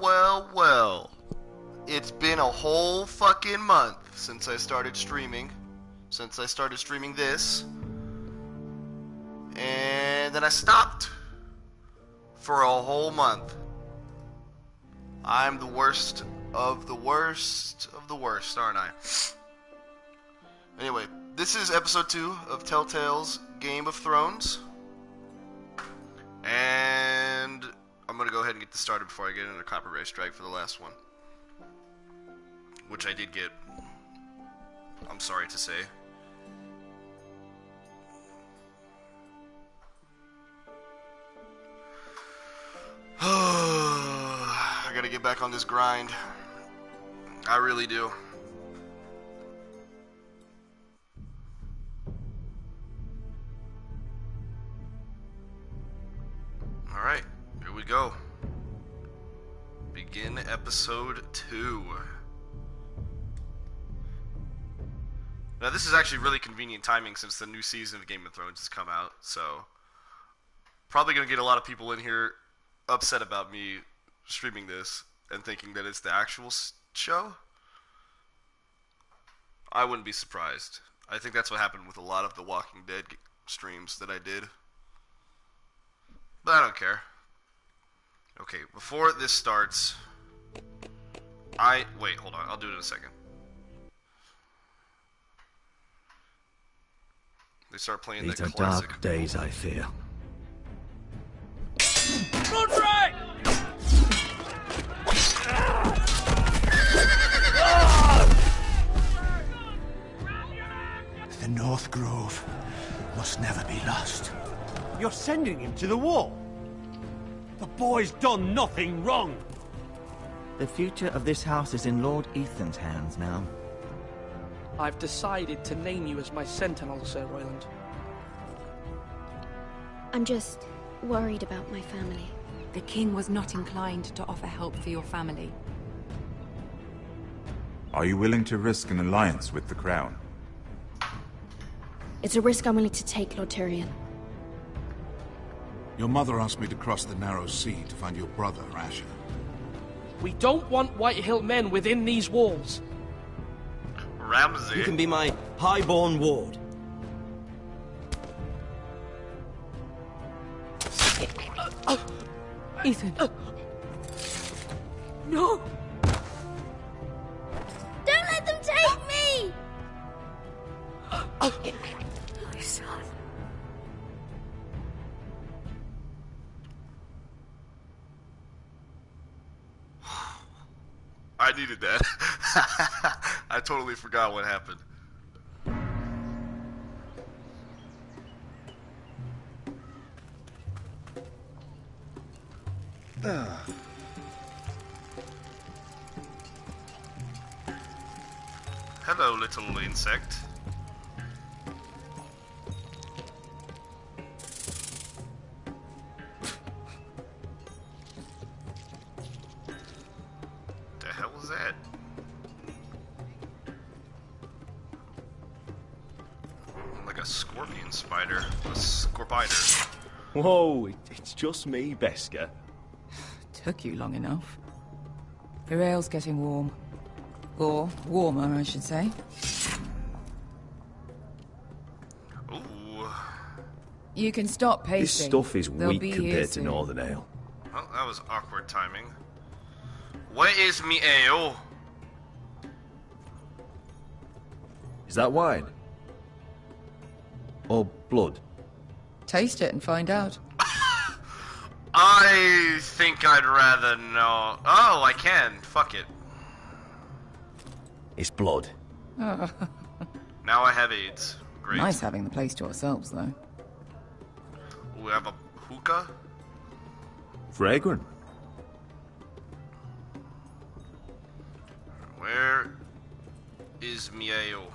Well. It's been a whole fucking month since I started streaming. Since I started streaming this. And then I stopped. For a whole month. I'm the worst of the worst of the worst, aren't I? Anyway, this is episode 2 of Telltale's Game of Thrones. And I'm going to go ahead and get this started before I get into a copyright strike for the last one. Which I did get. I'm sorry to say. I gotta get back on this grind. I really do. Alright, here we go. Begin episode 2. Now this is actually really convenient timing since the new season of Game of Thrones has come out, so probably gonna get a lot of people in here upset about me streaming this and thinking that it's the actual show. I wouldn't be surprised. I think that's what happened with a lot of the Walking Dead streams that I did. But I don't care. Okay, before this starts, wait, hold on, I'll do it in a second. They start playing the classic. These are dark days, I fear. Run, The North Grove must never be lost. You're sending him to the wall. The boy's done nothing wrong. The future of this house is in Lord Ethan's hands now. I've decided to name you as my sentinel, Sir Royland. I'm just worried about my family. The king was not inclined to offer help for your family. Are you willing to risk an alliance with the crown? It's a risk I'm willing to take, Lord Tyrion. Your mother asked me to cross the narrow sea to find your brother, Asher. We don't want Whitehill men within these walls. Ramsay. You can be my highborn ward. Ethan. No! Don't let them take me! My son. I needed that. I totally forgot what happened. Hello, little insect. The hell was that? Like a scorpion spider. A scorpider. Whoa, it's just me, Beskar. Took you long enough. Your ale's getting warm. Or warmer, I should say. Ooh. You can stop pacing. This stuff is They'll weak be here compared to soon. Northern Ale. Well, that was awkward timing. Where is me ale? Is that wine? Or blood? Taste it and find out. I think I'd rather know. Oh, I can. Fuck it. It's blood. Now I have AIDS. Great. Nice having the place to ourselves, though. We have a hookah. Fragrant. Where is me ale?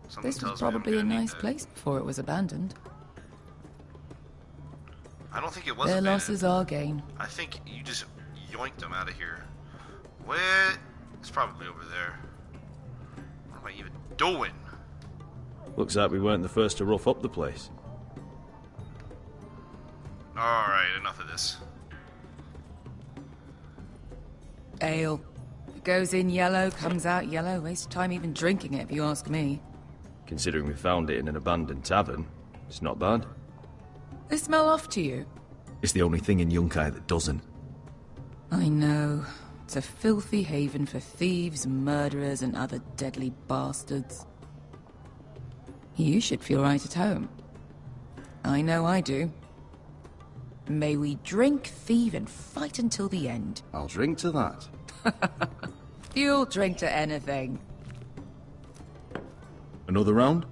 Something This was tells me I'm probably a gonna need nice that. place before it was abandoned. I don't think it was Their abandoned. loss is our gain. I think you just yoinked them out of here. Where? It's probably over there. What am I even doing? Looks like we weren't the first to rough up the place. Alright, enough of this. Ale. It goes in yellow, comes out yellow. Waste time even drinking it, if you ask me. Considering we found it in an abandoned tavern, it's not bad. They smell off to you? It's the only thing in Yunkai that doesn't. I know. It's a filthy haven for thieves, murderers, and other deadly bastards. You should feel right at home. I know I do. May we drink, thieve, and fight until the end. I'll drink to that. You'll drink to anything. Another round?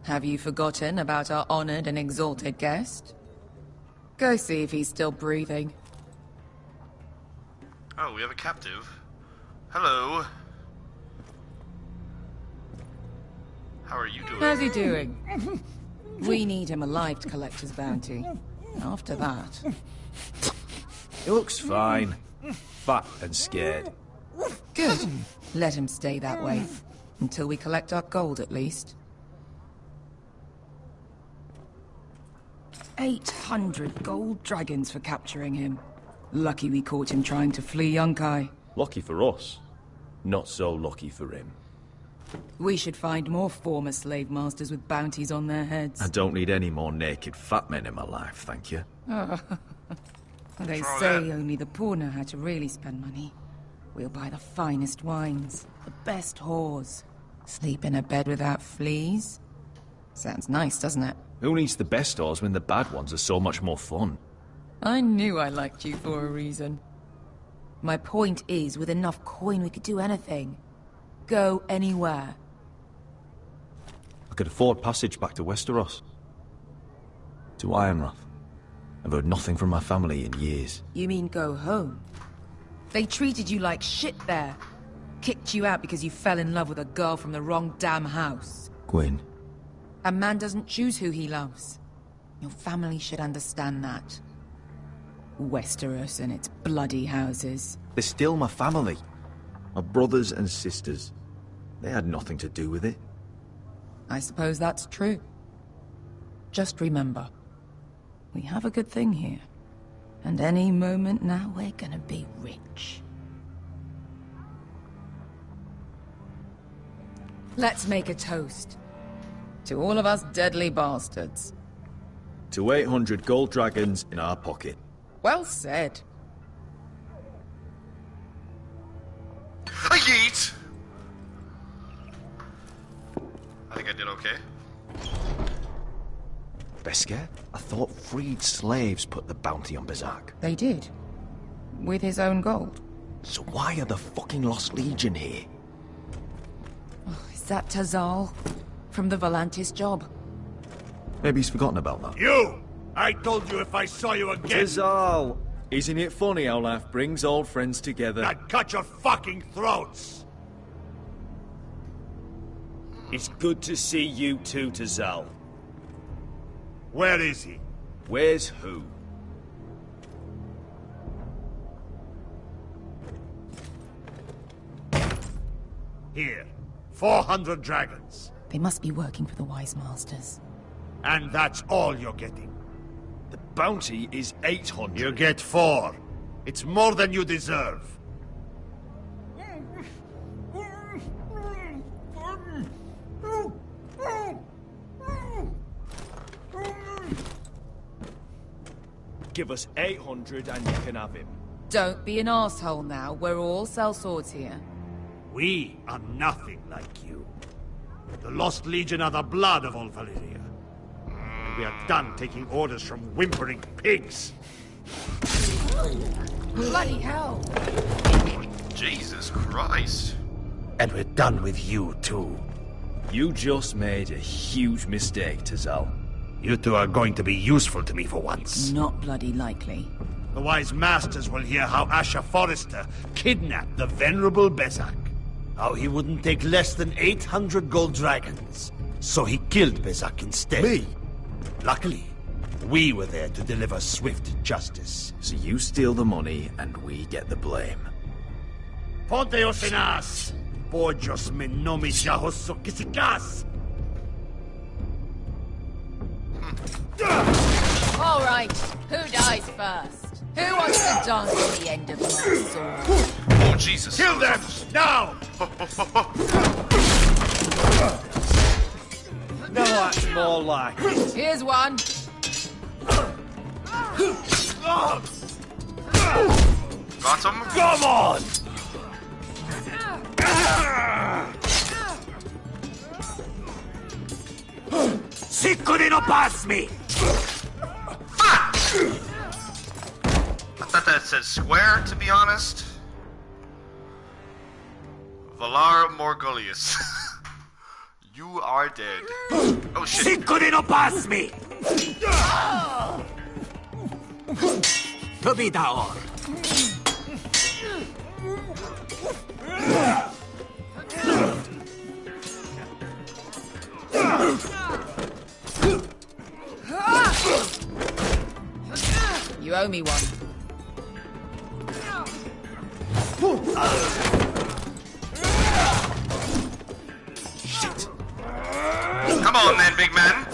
Have you forgotten about our honored and exalted guest? Go see if he's still breathing. Oh, we have a captive. Hello. How are you doing? How's he doing? We need him alive to collect his bounty. After that... He looks fine. Fat and scared. Good. Let him stay that way. Until we collect our gold, at least. 800 gold dragons for capturing him. Lucky we caught him trying to flee Yunkai. Lucky for us. Not so lucky for him. We should find more former slave masters with bounties on their heads. I don't need any more naked fat men in my life, thank you. They say only the poor know how to really spend money. We'll buy the finest wines, the best whores. Sleep in a bed without fleas. Sounds nice, doesn't it? Who needs the best whores when the bad ones are so much more fun? I knew I liked you for a reason. My point is, with enough coin we could do anything. Go anywhere. I could afford passage back to Westeros. To Ironrath. I've heard nothing from my family in years. You mean go home? They treated you like shit there. Kicked you out because you fell in love with a girl from the wrong damn house. Gwyn. A man doesn't choose who he loves. Your family should understand that. Westeros and its bloody houses. They're still my family. My brothers and sisters. They had nothing to do with it. I suppose that's true. Just remember, we have a good thing here. And any moment now we're gonna be rich. Let's make a toast. To all of us deadly bastards. To 800 gold dragons in our pocket. Well said. A yeet! I think I did okay. Beskar? I thought freed slaves put the bounty on Berserk. They did. With his own gold. So why are the fucking Lost Legion here? Oh, is that Tazal? From the Volantis job? Maybe he's forgotten about that. You! I told you if I saw you again... Tazal! Isn't it funny how life brings old friends together? I'd cut your fucking throats! It's good to see you too, Tazal. Where is he? Where's who? Here. 400 dragons. They must be working for the Wise Masters. And that's all you're getting. The bounty is 800. You get 4. It's more than you deserve. Give us 800 and you can have him. Don't be an asshole now. We're all sellswords here. We are nothing like you. The Lost Legion are the blood of all Valyria. And we are done taking orders from whimpering pigs. Bloody hell! Jesus Christ. And we're done with you, too. You just made a huge mistake, Tazal. You two are going to be useful to me for once. Not bloody likely. The Wise Masters will hear how Asher Forrester kidnapped the venerable Bezzak. How he wouldn't take less than 800 gold dragons. So he killed Bezzak instead. Me? Luckily, We were there to deliver swift justice. So you steal the money, and we get the blame. Ponteos en as! Bojos me nomi kisikas! All right, who dies first? Who wants to dance at the end of my sword? Oh, Jesus. Kill them! Now! No, that's more like it. Here's one. Got him? Come on! Sicuri no pass me! I thought that said square, to be honest. Valar Morgolius. You are dead. Oh shit. Sicuri no pass me! Tobitaor! You owe me one. Shit. Come on then, big man.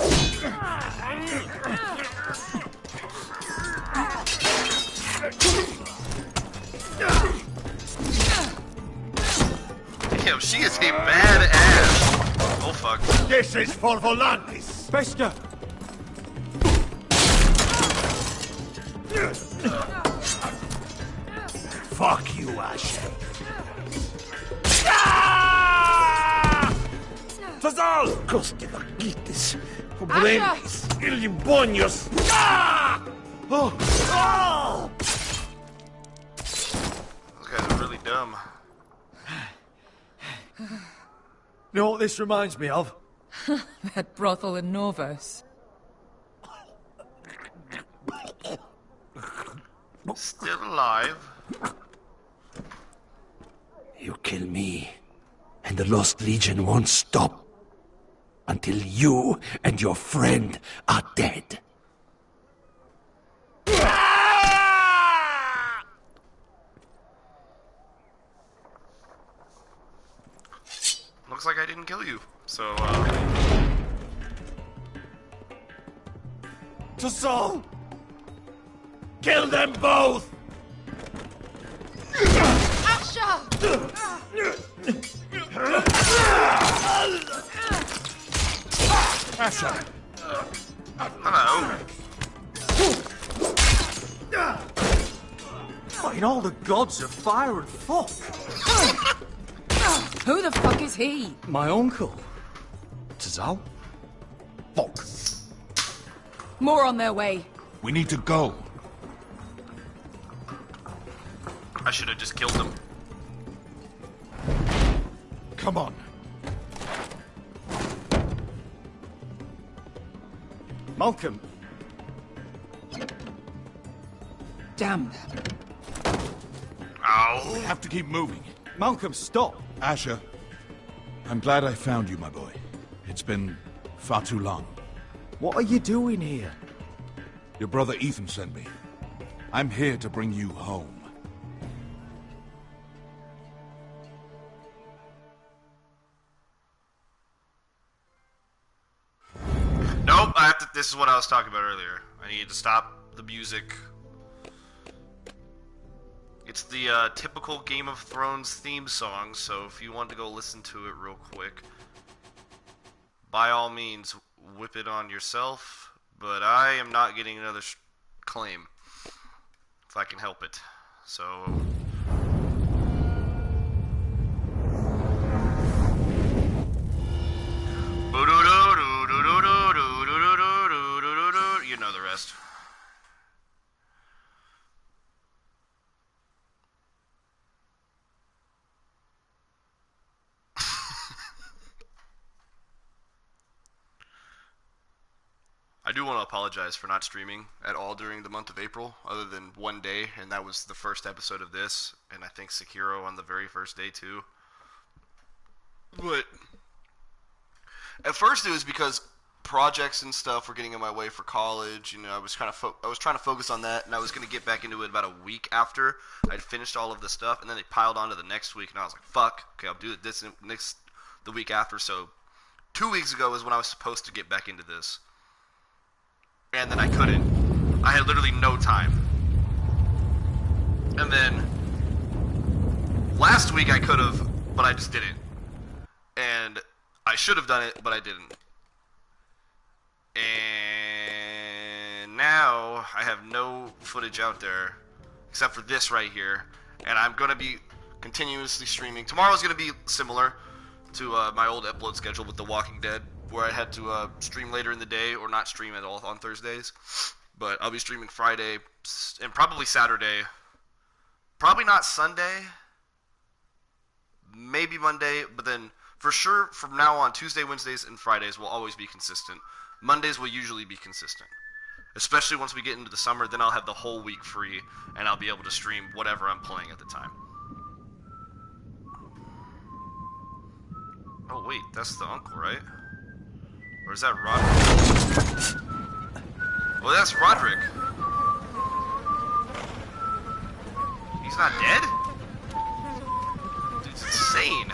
Damn, she is a badass. Oh fuck. This is for Volantis! Bester! Fuck you, Ash. Tazal! Coste vaquites, pobrenis, ilibonios. Those guys are really dumb. You know what this reminds me of? That brothel in Norvos. Still alive. You kill me, and the Lost Legion won't stop until you and your friend are dead. Looks like I didn't kill you, so, Tazal! Kill them both! Asha! hello. Fighting all the gods of fire and fuck. Who the fuck is he? My uncle. Tazal? Fuck. More on their way. We need to go. I should have just killed him. Come on. Malcolm. Damn. Ow. We have to keep moving. Malcolm, stop. Asher, I'm glad I found you, my boy. It's been far too long. What are you doing here? Your brother Ethan sent me. I'm here to bring you home. Nope, I have to, this is what I was talking about earlier. I need to stop the music. It's the typical Game of Thrones theme song, so if you want to go listen to it real quick, by all means, whip it on yourself, but I am not getting another claim, if I can help it. So... you know the rest. I do want to apologize for not streaming at all during the month of April, other than one day, and that was the first episode of this, and I think Sekiro on the very first day too. But at first it was because projects and stuff were getting in my way for college. I was trying to focus on that, and I was going to get back into it about a week after I'd finished all of the stuff, and then they piled on to the next week, and I was like, fuck, okay, I'll do it the week after. So 2 weeks ago is when I was supposed to get back into this, and then I couldn't. I had literally no time. And then last week I could have, but I just didn't. And I should have done it, but I didn't. And now I have no footage out there except for this right here, and I'm going to be continuously streaming. Tomorrow's going to be similar to my old upload schedule with The Walking Dead, where I had to stream later in the day or not stream at all on Thursdays. But I'll be streaming Friday and probably Saturday. Probably not Sunday. Maybe Monday, but then for sure from now on, Tuesday, Wednesdays, and Fridays will always be consistent. Mondays will usually be consistent. Especially once we get into the summer, then I'll have the whole week free, and I'll be able to stream whatever I'm playing at the time. Oh wait, that's the uncle, right? Or is that Roderick? Well, that's Roderick. He's not dead? Dude's insane.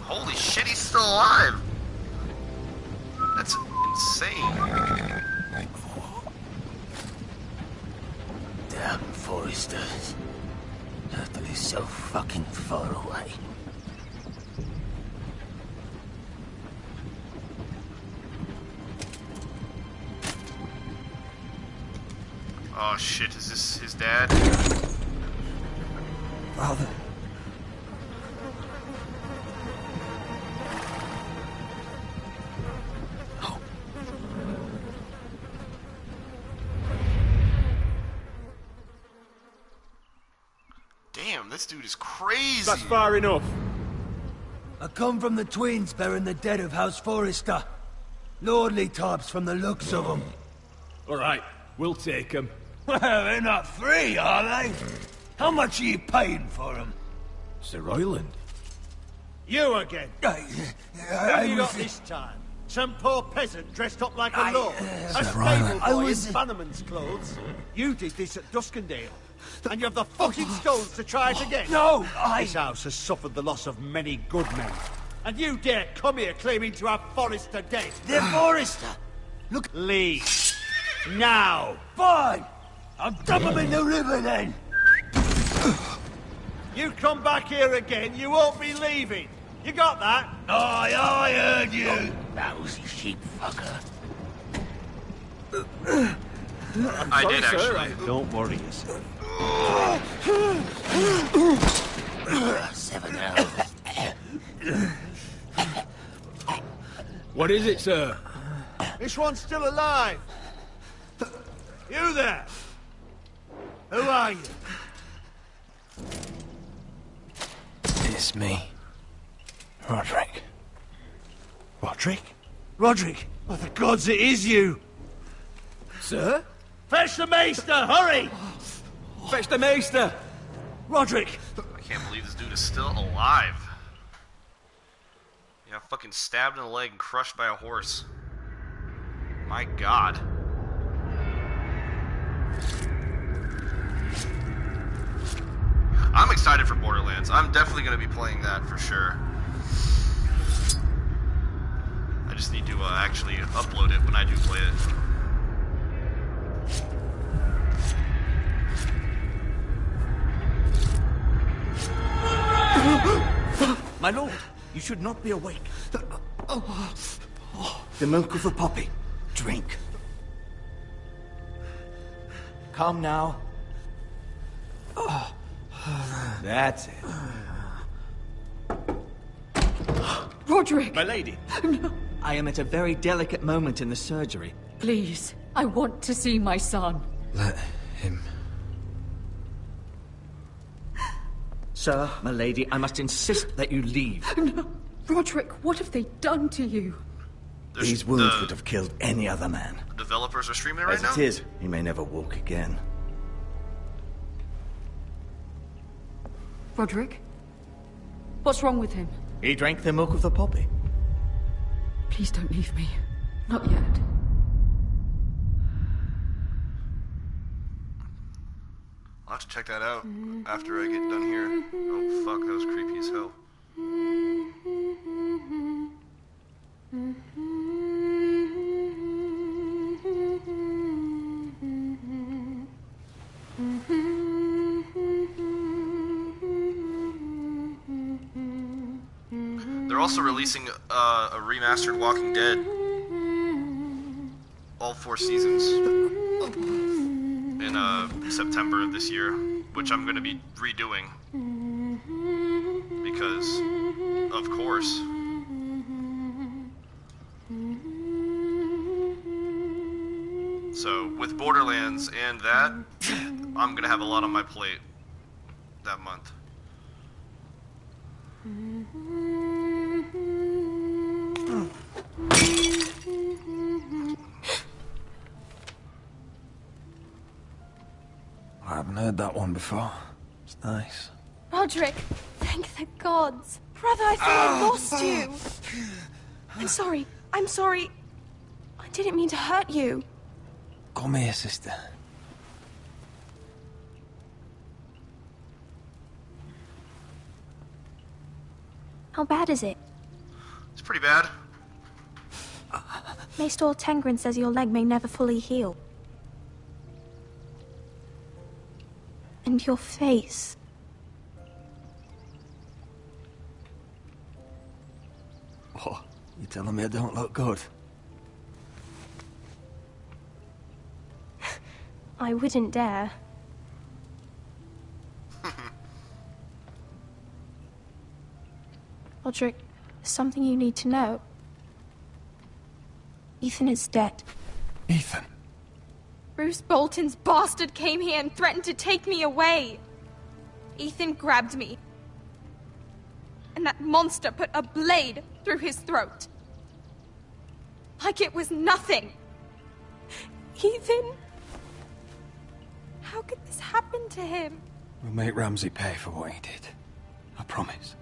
Holy shit, he's still alive! That's insane. Damn Forresters. Turtle is so fucking far away. Oh shit, is this his dad? Father. Damn, this dude is crazy. That's far enough. I come from the twins bearing the dead of House Forrester. Lordly types from the looks of them. Alright, we'll take them. Well, they're not free, are they? How much are you paying for them? Sir Royland. You again. Who I you got was- this time? Some poor peasant dressed up like a lord? A Sir Royland, stable boy I was- in Bannerman's clothes? You did this at Duskendale. And you have the fucking stones to try it again? No, This house has suffered the loss of many good men. And you dare come here claiming to have Forrester dead? They're Forrester. Look, Leave. Now. fine. I'll dump them in the river then. You come back here again, you won't be leaving. You got that? Aye, I heard you. Lousy sheep fucker. I did actually. Don't worry yourself. 7 hours. What is it, sir? This one's still alive. You there? Who are you? It's me. Roderick. Roderick? Roderick? Oh, the gods, it is you! Sir? Fetch the maester, hurry! Fetch the maester! Roderick! I can't believe this dude is still alive. Yeah, fucking stabbed in the leg and crushed by a horse. My god. I'm excited for Borderlands. I'm definitely going to be playing that for sure. I just need to actually upload it when I do play it. My lord, you should not be awake. The milk of the poppy. Drink. Calm now. That's it. Roderick! My lady. No. I am at a very delicate moment in the surgery. Please, I want to see my son. Let him. Sir, my lady, I must insist that you leave. No. Roderick, what have they done to you? These wounds would have killed any other man. The developers are streaming it right As now? it is, he may never walk again. Roderick? What's wrong with him? He drank the milk of the poppy. Please don't leave me. Not yet. I'll have to check that out after I get done here. Oh fuck, that was creepy as hell. They're also releasing a remastered Walking Dead. All 4 seasons. In September of this year. Which I'm going to be redoing. Because, of course. So, with Borderlands and that, I'm going to have a lot on my plate that month. I haven't heard that one before. It's nice. Roderick, thank the gods. Brother, I thought I lost you. I'm sorry. I'm sorry. I didn't mean to hurt you. Come here, sister. How bad is it? It's pretty bad. Maester Tengrin says your leg may never fully heal. And your face. What? You telling me I don't look good? I wouldn't dare. Roderick, there's something you need to know. Ethan is dead. Ethan? Bruce Bolton's bastard came here and threatened to take me away. Ethan grabbed me. And that monster put a blade through his throat. Like it was nothing. Ethan? How could this happen to him? We'll make Ramsay pay for what he did. I promise.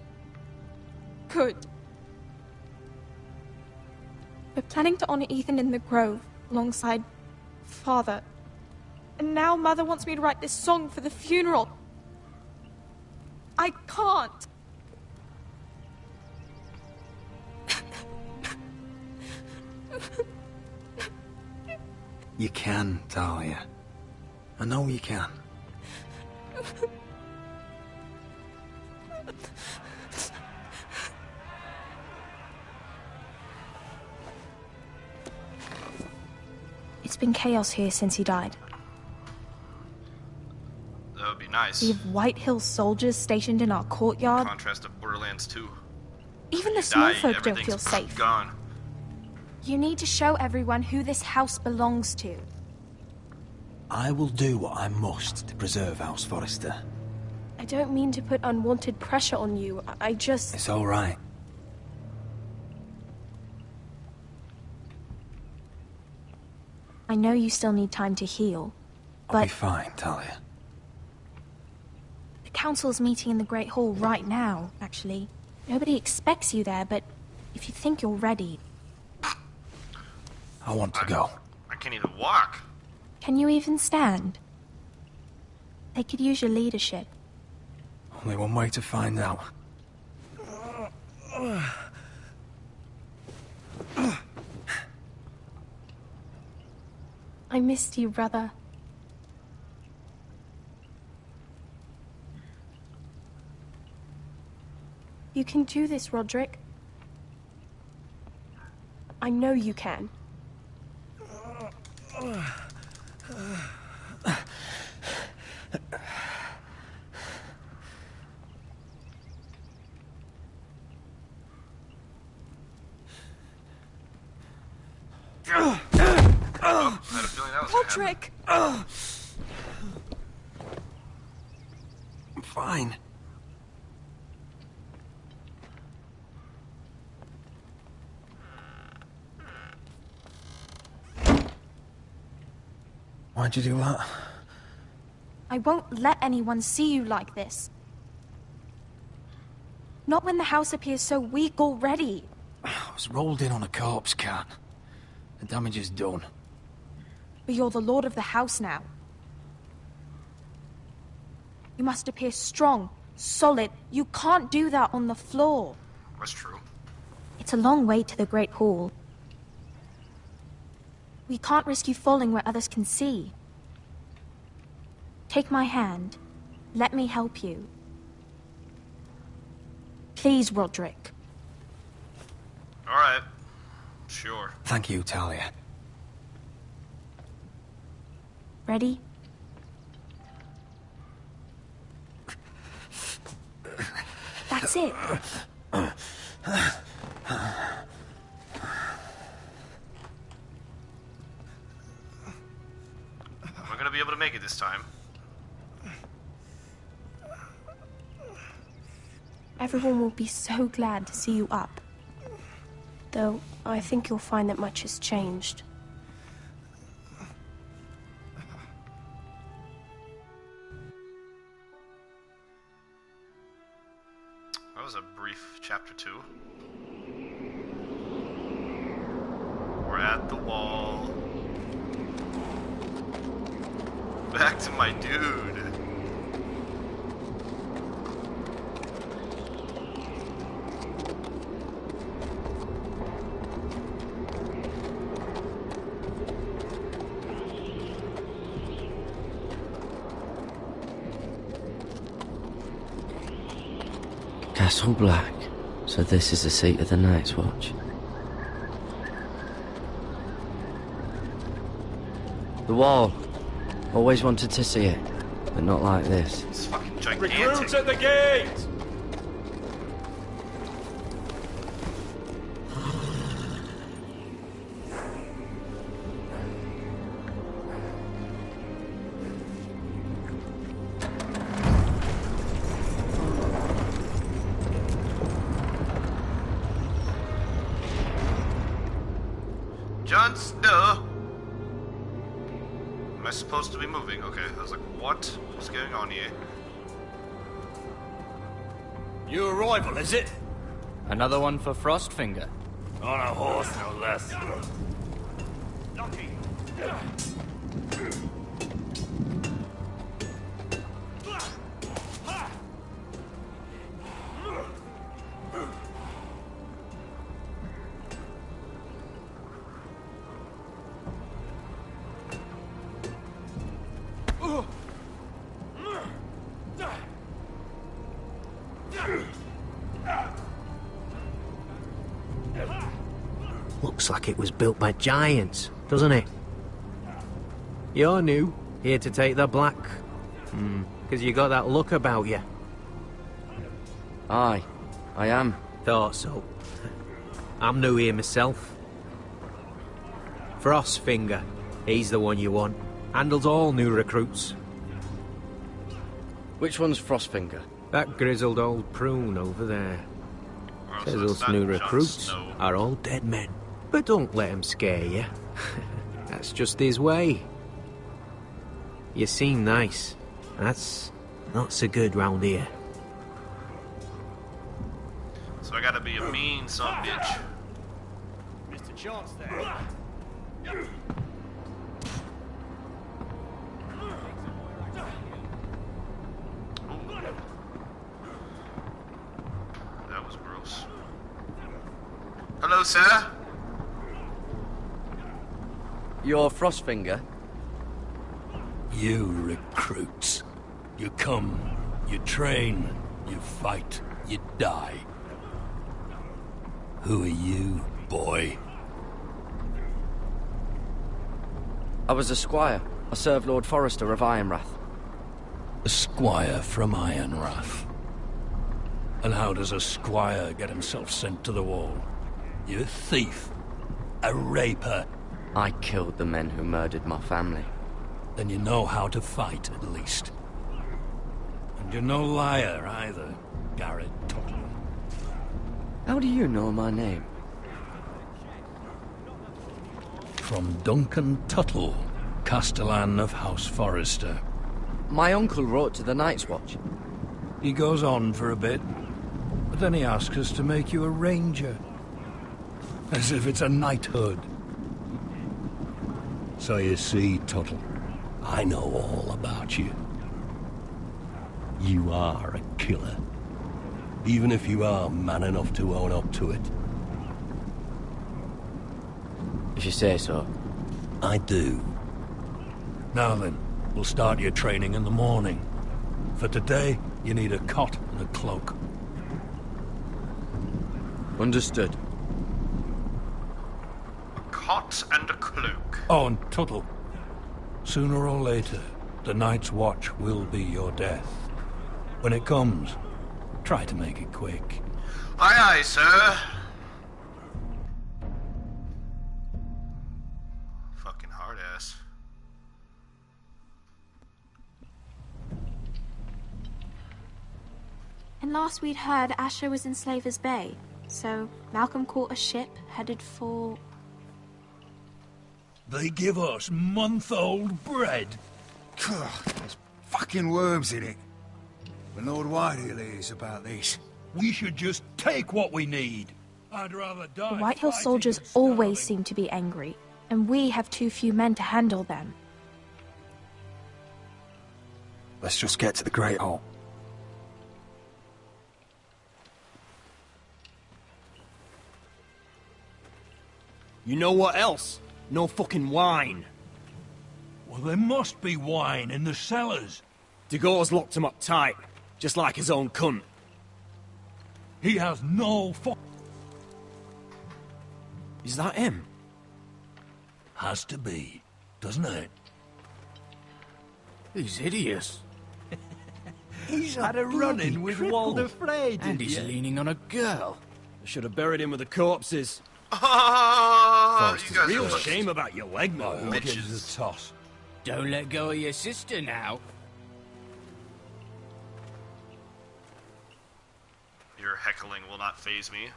Good. We're planning to honor Ethan in the Grove, alongside Father. And now Mother wants me to write this song for the funeral. I can't. You can, Talia. I know you can. It's been chaos here since he died. That would be nice. We have White Hill soldiers stationed in our courtyard. Contrast to Borderlands 2. Even the small folk don't Everything's feel safe. Gone. You need to show everyone who this house belongs to. I will do what I must to preserve House Forrester. I don't mean to put unwanted pressure on you. I just... It's all right. I know you still need time to heal, but... I'll be fine, Talia. The council's meeting in the Great Hall right now, actually. Nobody expects you there, but if you think you're ready... I want to go. I can't even walk. Can you even stand? They could use your leadership. Only one way to find out. I missed you, brother. You can do this, Roderick. I know you can. Oh, I had a feeling that was Roderick! I'm fine. Why'd you do that? I won't let anyone see you like this. Not when the house appears so weak already. I was rolled in on a corpse cart. The damage is done. But you're the lord of the house now. You must appear strong, solid. You can't do that on the floor. That's true. It's a long way to the Great Hall. We can't risk you falling where others can see. Take my hand. Let me help you. Please, Roderick. Alright. Sure. Thank you, Talia. Ready? That's it. We're gonna be able to make it this time. Everyone will be so glad to see you up. Though, I think you'll find that much has changed. That was a brief chapter 2. We're at the wall. Back to my dude. Castle Black. So this is the seat of the Night's Watch. The wall. Always wanted to see it, but not like this. It's fucking gigantic. Recruits at the gate! Jon Snow. Am I supposed to be moving? Okay, I was like, what is going on here? New arrival, is it? Another one for Frostfinger. On a horse, no less. Looks like it was built by giants, doesn't it? You're new, here to take the black. Because you got that look about you. Aye, I am. Thought so. I'm new here myself. Frostfinger, he's the one you want. Handles all new recruits. Which one's Frostfinger? That grizzled old prune over there. Oh, Says so it's us not new Jon recruits Snow. are all dead men. But don't let him scare you. That's just his way. You seem nice. That's not so good round here. So I gotta be a mean son of a bitch. Mr. Chance there. That was gross. Hello, sir. You're Frostfinger? You recruits. You come, you train, you fight, you die. Who are you, boy? I was a squire. I served Lord Forrester of Ironrath. A squire from Ironrath. And how does a squire get himself sent to the wall? You a thief? A raper? I killed the men who murdered my family. Then you know how to fight, at least. And you're no liar, either, Garrett Tuttle. How do you know my name? From Duncan Tuttle, Castellan of House Forrester. My uncle wrote to the Night's Watch. He goes on for a bit, but then he asks us to make you a ranger. As if it's a knighthood. So you see, Tuttle, I know all about you. You are a killer. Even if you are man enough to own up to it. If you say so. I do. Now then, we'll start your training in the morning. For today, you need a cot and a cloak. Understood. A cot and a cloak. Oh, and Tuttle. Sooner or later, the Night's Watch will be your death. When it comes, try to make it quick. Aye, aye, sir. Fucking hard ass. And last we'd heard, Asher was in Slaver's Bay. So Malcolm caught a ship headed for... They give us month-old bread. There's fucking worms in it. The Lord Whitehill is about this. We should just take what we need. I'd rather die. The Whitehill soldiers always seem to be angry, and we have too few men to handle them. Let's just get to the Great Hall. You know what else? No fucking wine. Well, there must be wine in the cellars. Degor's locked him up tight, just like his own cunt. He has no Is that him? Has to be, doesn't it? He's hideous. He's had a run-in with Walder Frey, And he's leaning on a girl. I should have buried him with the corpses. You guys Real are shame about your leg, Oh, man. who gives a toss? Don't let go of your sister now. Your heckling will not faze me.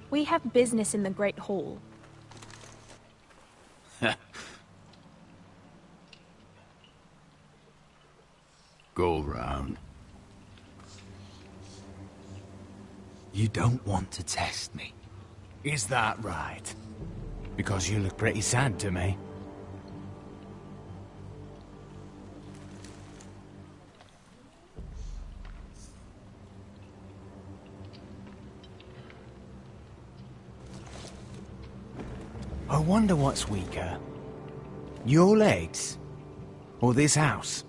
We have business in the Great Hall. Go round. You don't want to test me. Is that right? Because you look pretty sad to me. I wonder what's weaker. Your legs? Or this house?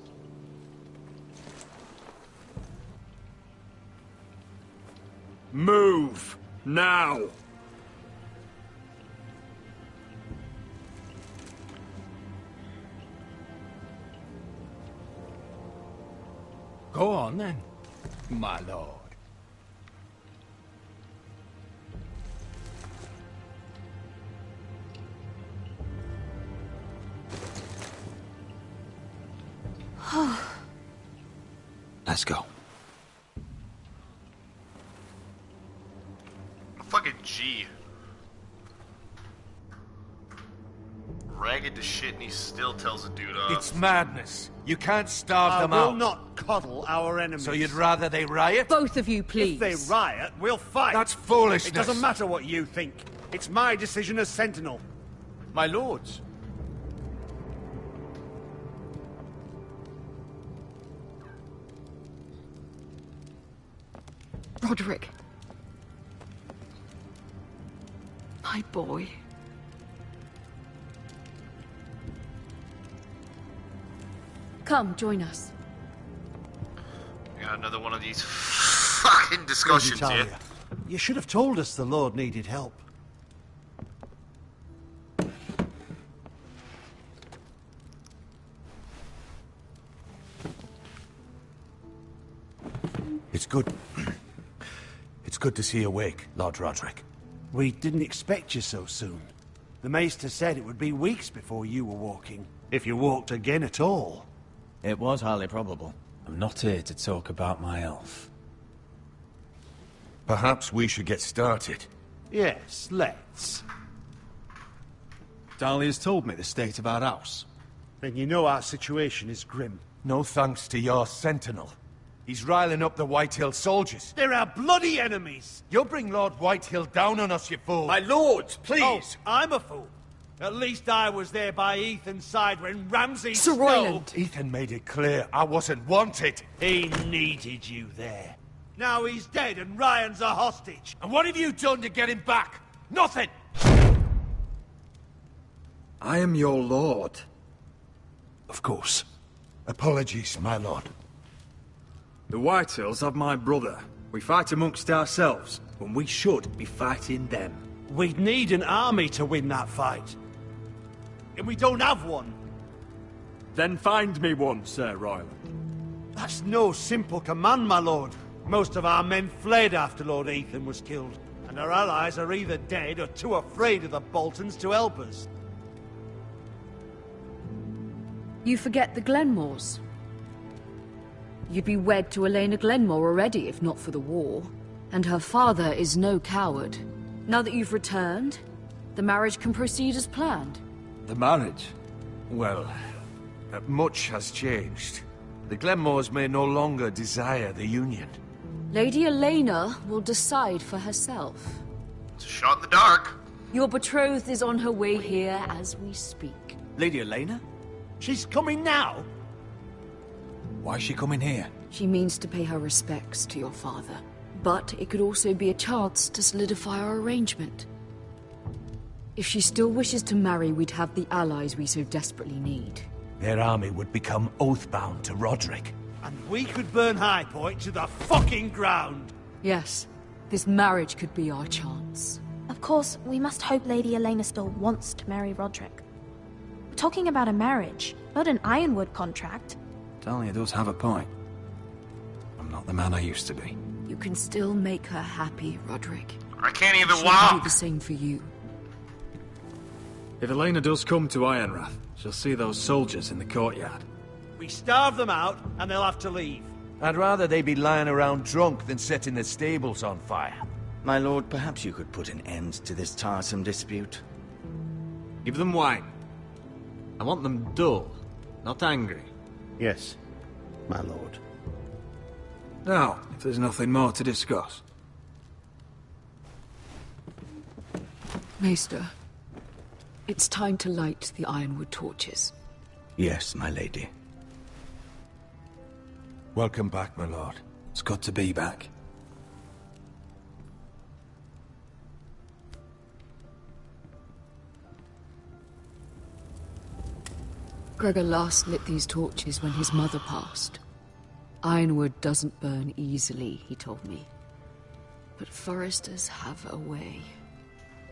Move! Now! Go on then, my lord. Let's go. Fucking G. Ragged to shit and he still tells a dude off. It's madness. You can't starve them I will out. not coddle our enemies. So you'd rather they riot? Both of you, please. If they riot, we'll fight. That's foolishness. It doesn't matter what you think. It's my decision as Sentinel. My lords. Roderick. My boy. Come, join us. We got another one of these fucking discussions here. Talia, you should have told us the Lord needed help. It's good. It's good to see you awake, Lord Roderick. We didn't expect you so soon. The Maester said it would be weeks before you were walking, if you walked again at all. It was highly probable. I'm not here to talk about my elf. Perhaps we should get started. Yes, let's. Dahlia's told me the state of our house. Then you know our situation is grim. No thanks to your sentinel. He's riling up the Whitehill soldiers. They're our bloody enemies! You'll bring Lord Whitehill down on us, you fool! My lords, please! Oh, I'm a fool. At least I was there by Ethan's side when Ramsay Sir Royland! Ethan made it clear I wasn't wanted. He needed you there. Now he's dead and Ryan's a hostage. And what have you done to get him back? Nothing! I am your lord. Of course. Apologies, my lord. The Whitehills have my brother. We fight amongst ourselves, when we should be fighting them. We'd need an army to win that fight. And we don't have one. Then find me one, Sir Royland. That's no simple command, my lord. Most of our men fled after Lord Ethan was killed, and our allies are either dead or too afraid of the Boltons to help us. You forget the Glenmores. You'd be wed to Elena Glenmore already, if not for the war. And her father is no coward. Now that you've returned, the marriage can proceed as planned. The marriage? Well, much has changed. The Glenmores may no longer desire the union. Lady Elena will decide for herself. It's a shot in the dark. Your betrothed is on her way here as we speak. Lady Elena? She's coming now? Why is she coming here? She means to pay her respects to your father. But it could also be a chance to solidify our arrangement. If she still wishes to marry, we'd have the allies we so desperately need. Their army would become oath-bound to Roderick. And we could burn High Point to the fucking ground! Yes, this marriage could be our chance. Of course, we must hope Lady Elena still wants to marry Roderick. We're talking about a marriage, not an Ironwood contract. Dahlia does have a point. I'm not the man I used to be. You can still make her happy, Roderick. I can't even She'll walk. do the same for you. If Elena does come to Ironrath, she'll see those soldiers in the courtyard. We starve them out, and they'll have to leave. I'd rather they be lying around drunk than setting the stables on fire. My lord, perhaps you could put an end to this tiresome dispute. Give them wine. I want them dull, not angry. Yes, my lord. Now, if there's nothing more to discuss. Maester, it's time to light the Ironwood torches. Yes, my lady. Welcome back, my lord. It's good to be back. Gregor last lit these torches when his mother passed. Ironwood doesn't burn easily, he told me. But Forresters have a way.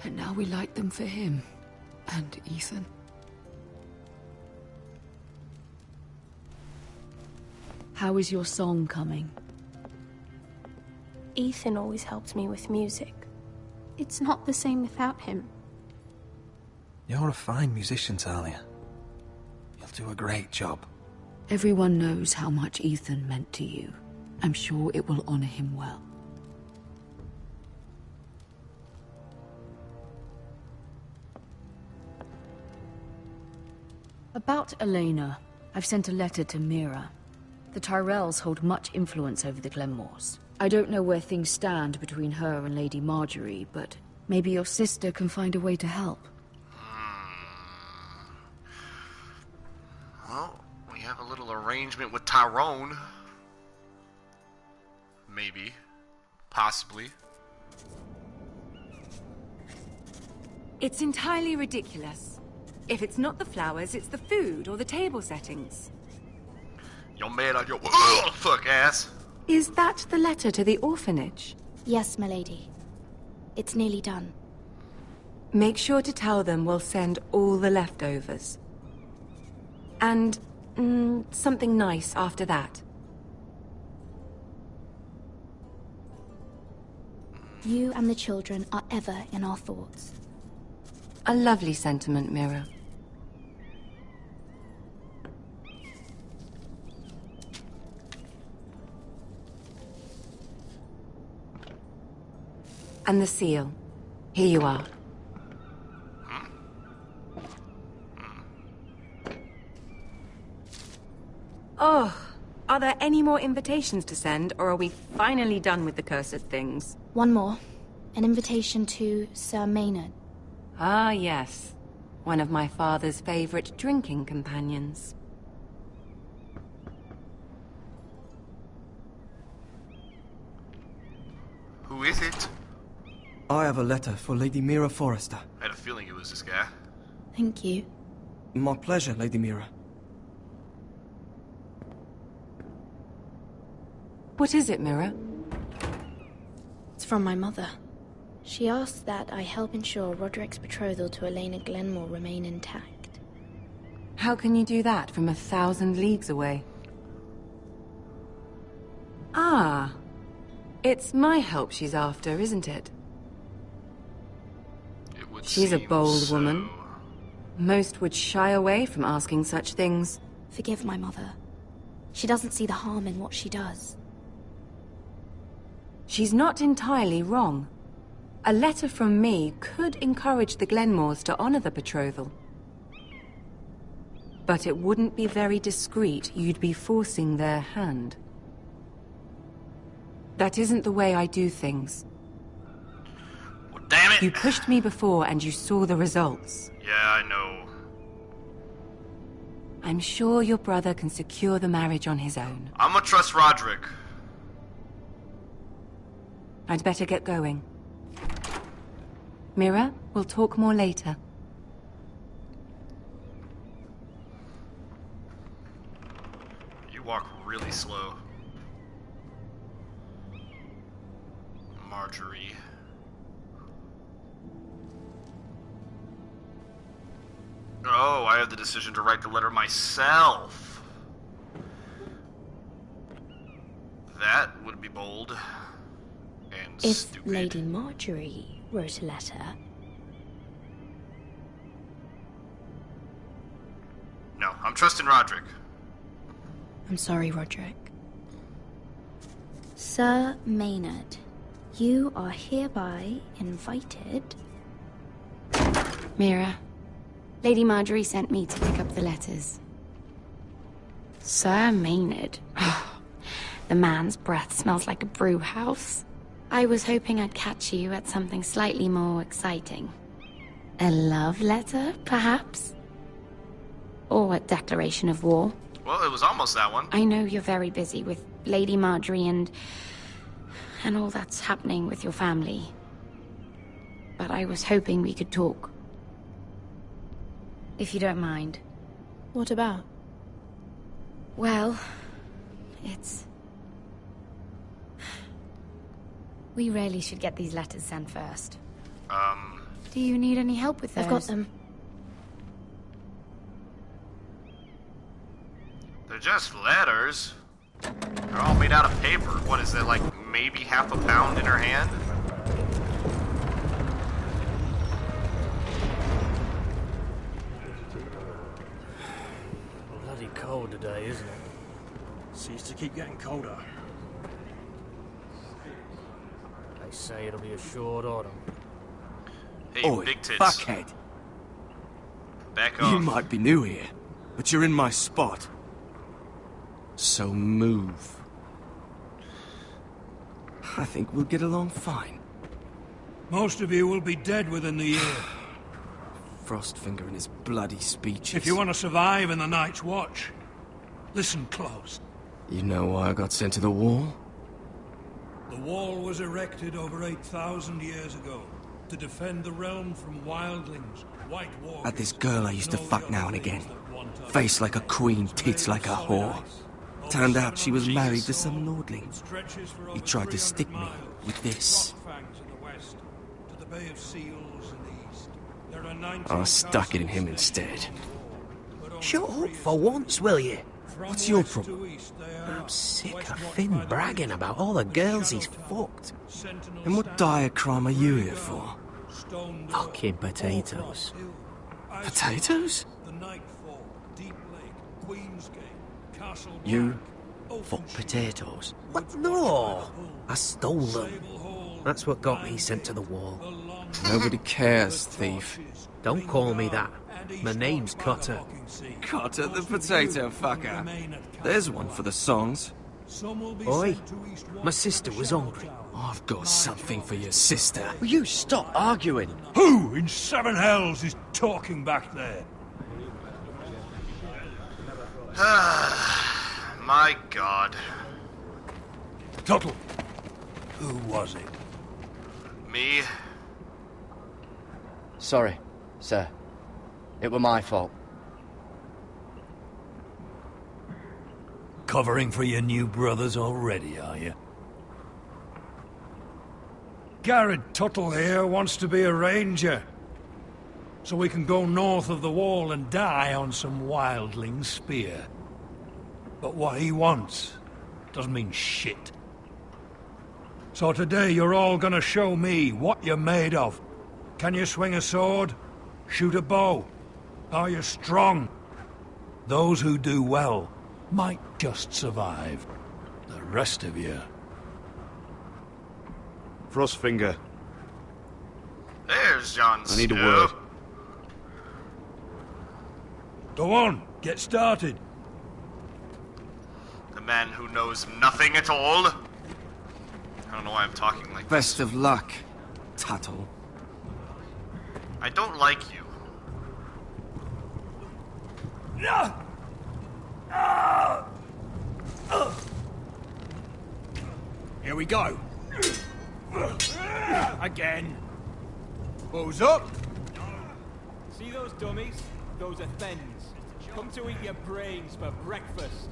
And now we light them for him. And Ethan. How is your song coming? Ethan always helps me with music. It's not the same without him. You're a fine musician, Talia. You'll do a great job. Everyone knows how much Ethan meant to you. I'm sure it will honor him well. About Elena, I've sent a letter to Mira. The Tyrells hold much influence over the Glenmores. I don't know where things stand between her and Lady Marjorie, but maybe your sister can find a way to help. Well, we have a little arrangement with Tyrone. Maybe. Possibly. It's entirely ridiculous. If it's not the flowers, it's the food or the table settings. You're mad on your fuck ass. Is that the letter to the orphanage? Yes, my lady. It's nearly done. Make sure to tell them we'll send all the leftovers. And, something nice after that. You and the children are ever in our thoughts. A lovely sentiment, Mira. And the seal. Here you are. Oh, are there any more invitations to send, or are we finally done with the cursed things? One more. An invitation to Sir Maynard. Ah, yes. One of my father's favorite drinking companions. Who is it? I have a letter for Lady Mira Forrester. I had a feeling it was this guy. Thank you. My pleasure, Lady Mira. What is it, Mira? It's from my mother. She asks that I help ensure Roderick's betrothal to Elena Glenmore remain intact. How can you do that from 1,000 leagues away? Ah. It's my help she's after, isn't it? She's a bold woman. Most would shy away from asking such things. Forgive my mother. She doesn't see the harm in what she does. She's not entirely wrong. A letter from me could encourage the Glenmores to honor the betrothal. But it wouldn't be very discreet. You'd be forcing their hand. That isn't the way I do things. Well, damn it! You pushed me before and you saw the results. Yeah, I know. I'm sure your brother can secure the marriage on his own. I'm gonna trust Roderick. I'd better get going. Mira, we'll talk more later. You walk really slow. Marjorie. Oh, I have the decision to write the letter myself. That would be bold. And If stupid. Lady Marjorie wrote a letter... No, I'm trusting Roderick. I'm sorry, Roderick. Sir Maynard, you are hereby invited... Mira, Lady Marjorie sent me to pick up the letters. Sir Maynard. The man's breath smells like a brew house. I was hoping I'd catch you at something slightly more exciting. A love letter, perhaps? Or a declaration of war. Well, it was almost that one. I know you're very busy with Lady Marjorie and all that's happening with your family. But I was hoping we could talk. If you don't mind. What about? Well, it's... We really should get these letters sent first. Do you need any help with those? I've got them. They're just letters. They're all made out of paper. What is that, like maybe half a pound in her hand? Bloody cold today, isn't it? Seems to keep getting colder. They say it'll be a short autumn. Hey, Oi, big tits. fuckhead. Back off. You might be new here, but you're in my spot. So move. I think we'll get along fine. Most of you will be dead within the year. Frostfinger and his bloody speeches. If you want to survive in the Night's Watch, listen close. You know why I got sent to the wall? The wall was erected over 8,000 years ago to defend the realm from wildlings, white walkers... Had this girl I used to fuck now and again. Face like a queen, tits like a whore. Turned out she was married to some lordling. He tried to stick me with this. I stuck it in him instead. Shut up for once, will you? What's your problem? I'm sick of Finn bragging about all the girls he's fucked. And what dire crime are you here for? Fucking potatoes. Potatoes? You fuck potatoes? What? No! I stole them. That's what got me sent to the wall. Nobody cares, thief. Don't call me that. My name's Cotter. Cotter the potato fucker. There's one for the songs. Oi, my sister was hungry. I've got something for your sister. Will you stop arguing? Who in seven hells is talking back there? My God. Tuttle, who was it? Me? Sorry, sir. It were my fault. Covering for your new brothers already, are you? Garrett Tuttle here wants to be a ranger. So we can go north of the wall and die on some wildling's spear. But what he wants doesn't mean shit. So today you're all gonna show me what you're made of. Can you swing a sword? Shoot a bow? Are you strong? Those who do well might just survive. The rest of you... Frostfinger. There's Jon I need a Snow. word. Go on, get started. The man who knows nothing at all. I don't know why I'm talking like Best of luck, Tuttle. I don't like you. Here we go. Again. Balls up. See those dummies? Those are thens. Come to eat your brains for breakfast.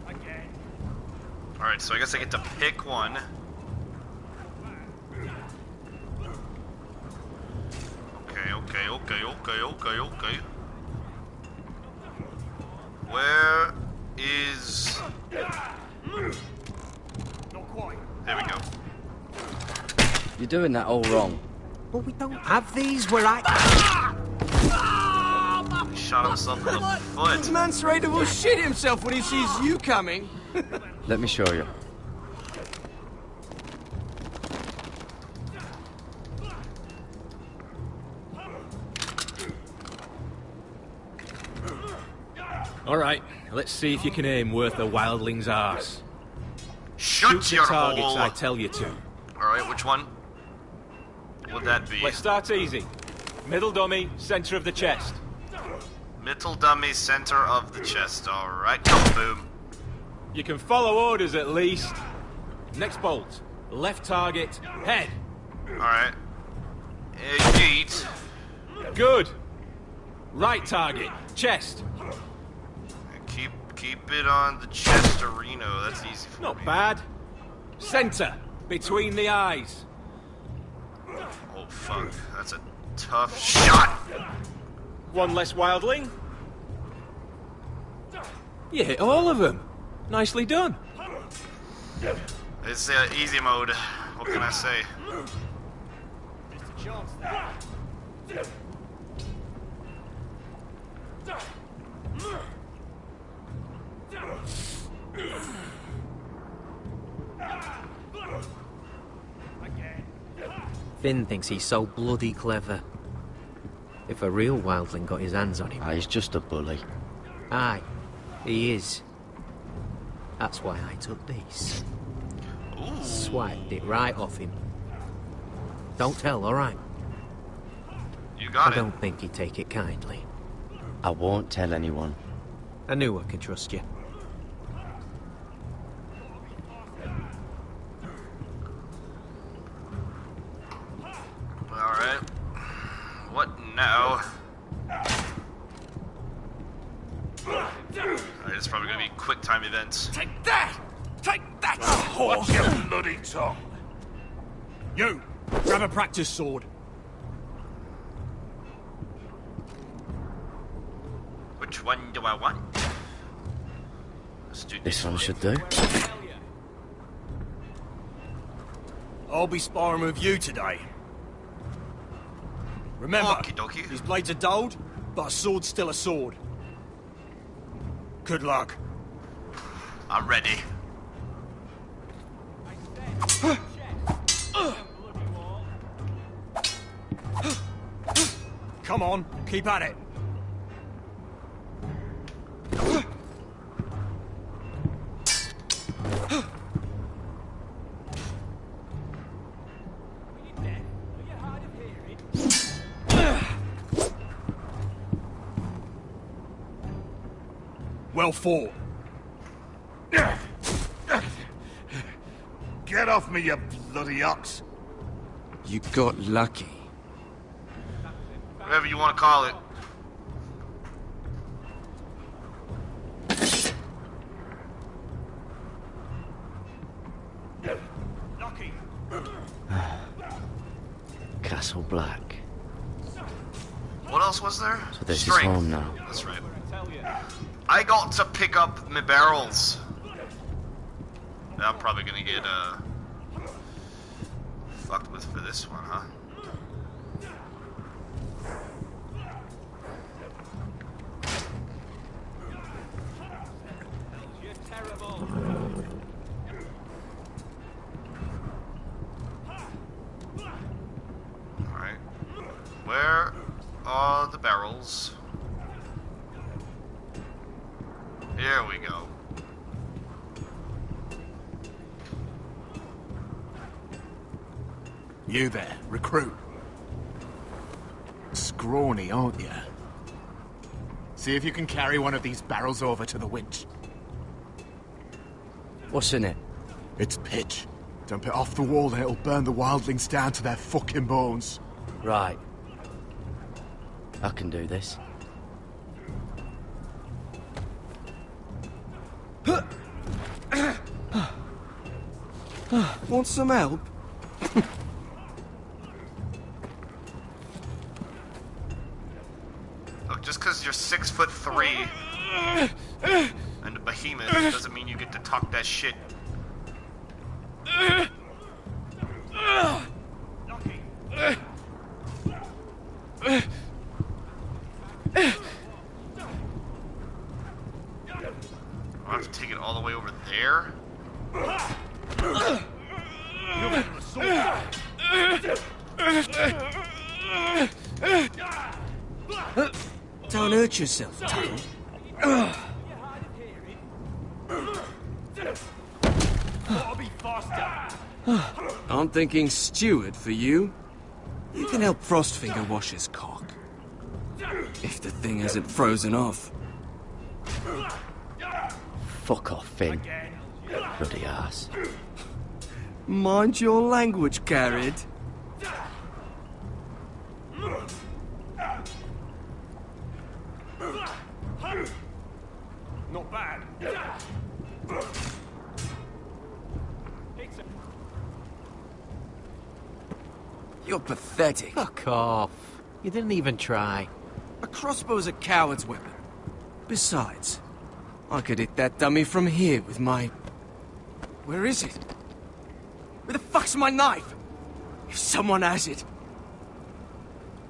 Again. Alright, so I guess I get to pick one. Okay. Where is... There we go. You're doing that all wrong. But we don't have these where I... He shot himself in the foot. Mance Raider will shit himself when he sees you coming. Let me show you. Alright, let's see if you can aim worth a wildling's arse. Shut Shoot your the targets hole. I tell you to. Alright, which one would that be? Let's start easy. Middle dummy, center of the chest. Middle dummy, center of the chest. Alright, go boom. You can follow orders at least. Next bolt. Left target, head. Alright. Yeet. Good. Right target, chest. Keep it on the chest, Reno. That's easy for me. Not bad. Center, between the eyes. Oh, fuck. That's a tough shot. One less wildling. You hit all of them. Nicely done. It's easy mode. What can I say? Finn thinks he's so bloody clever. If a real wildling got his hands on him... He's just a bully. Aye, he is. That's why I took these. Ooh. Swiped it right off him. Don't tell, alright? You got it. I don't think he'd take it kindly. I won't tell anyone. I knew I could trust you. Alright. What now? Alright, it's probably gonna be quick time events. Take that! Take that! Watch your bloody tongue! You! Grab a practice sword. Which one do I want? Let's do This one should do. I'll be sparring with you today. Remember, Okie dokie. these blades are dulled, but a sword's still a sword. Good luck. I'm ready. Come on, keep at it. Well fought. Get off me, you bloody ox! You got lucky. Whatever you want to call it. Castle Black. What else was there? So this Strength. is home now. That's right. I got to pick up my barrels. I'm probably gonna get fucked with for this one, huh? Alright. Where are the barrels? Here we go. You there, recruit. Scrawny, aren't you? See if you can carry one of these barrels over to the winch. What's in it? It's pitch. Dump it off the wall and it'll burn the wildlings down to their fucking bones. Right. I can do this. Want some help? Look, just because you're 6'3" and a behemoth doesn't mean you get to talk that shit. I have to take it all the way over there? Don't hurt yourself, Tuttle. I'm thinking steward for you. You can help Frostfinger wash his cock. If the thing isn't frozen off. Fuck off, Finn. Bloody ass. Mind your language, Garrett. Not bad. You're pathetic. Fuck off. You didn't even try. A crossbow's a coward's weapon. Besides, I could hit that dummy from here with my... Where is it? Where the fuck's my knife? If someone has it,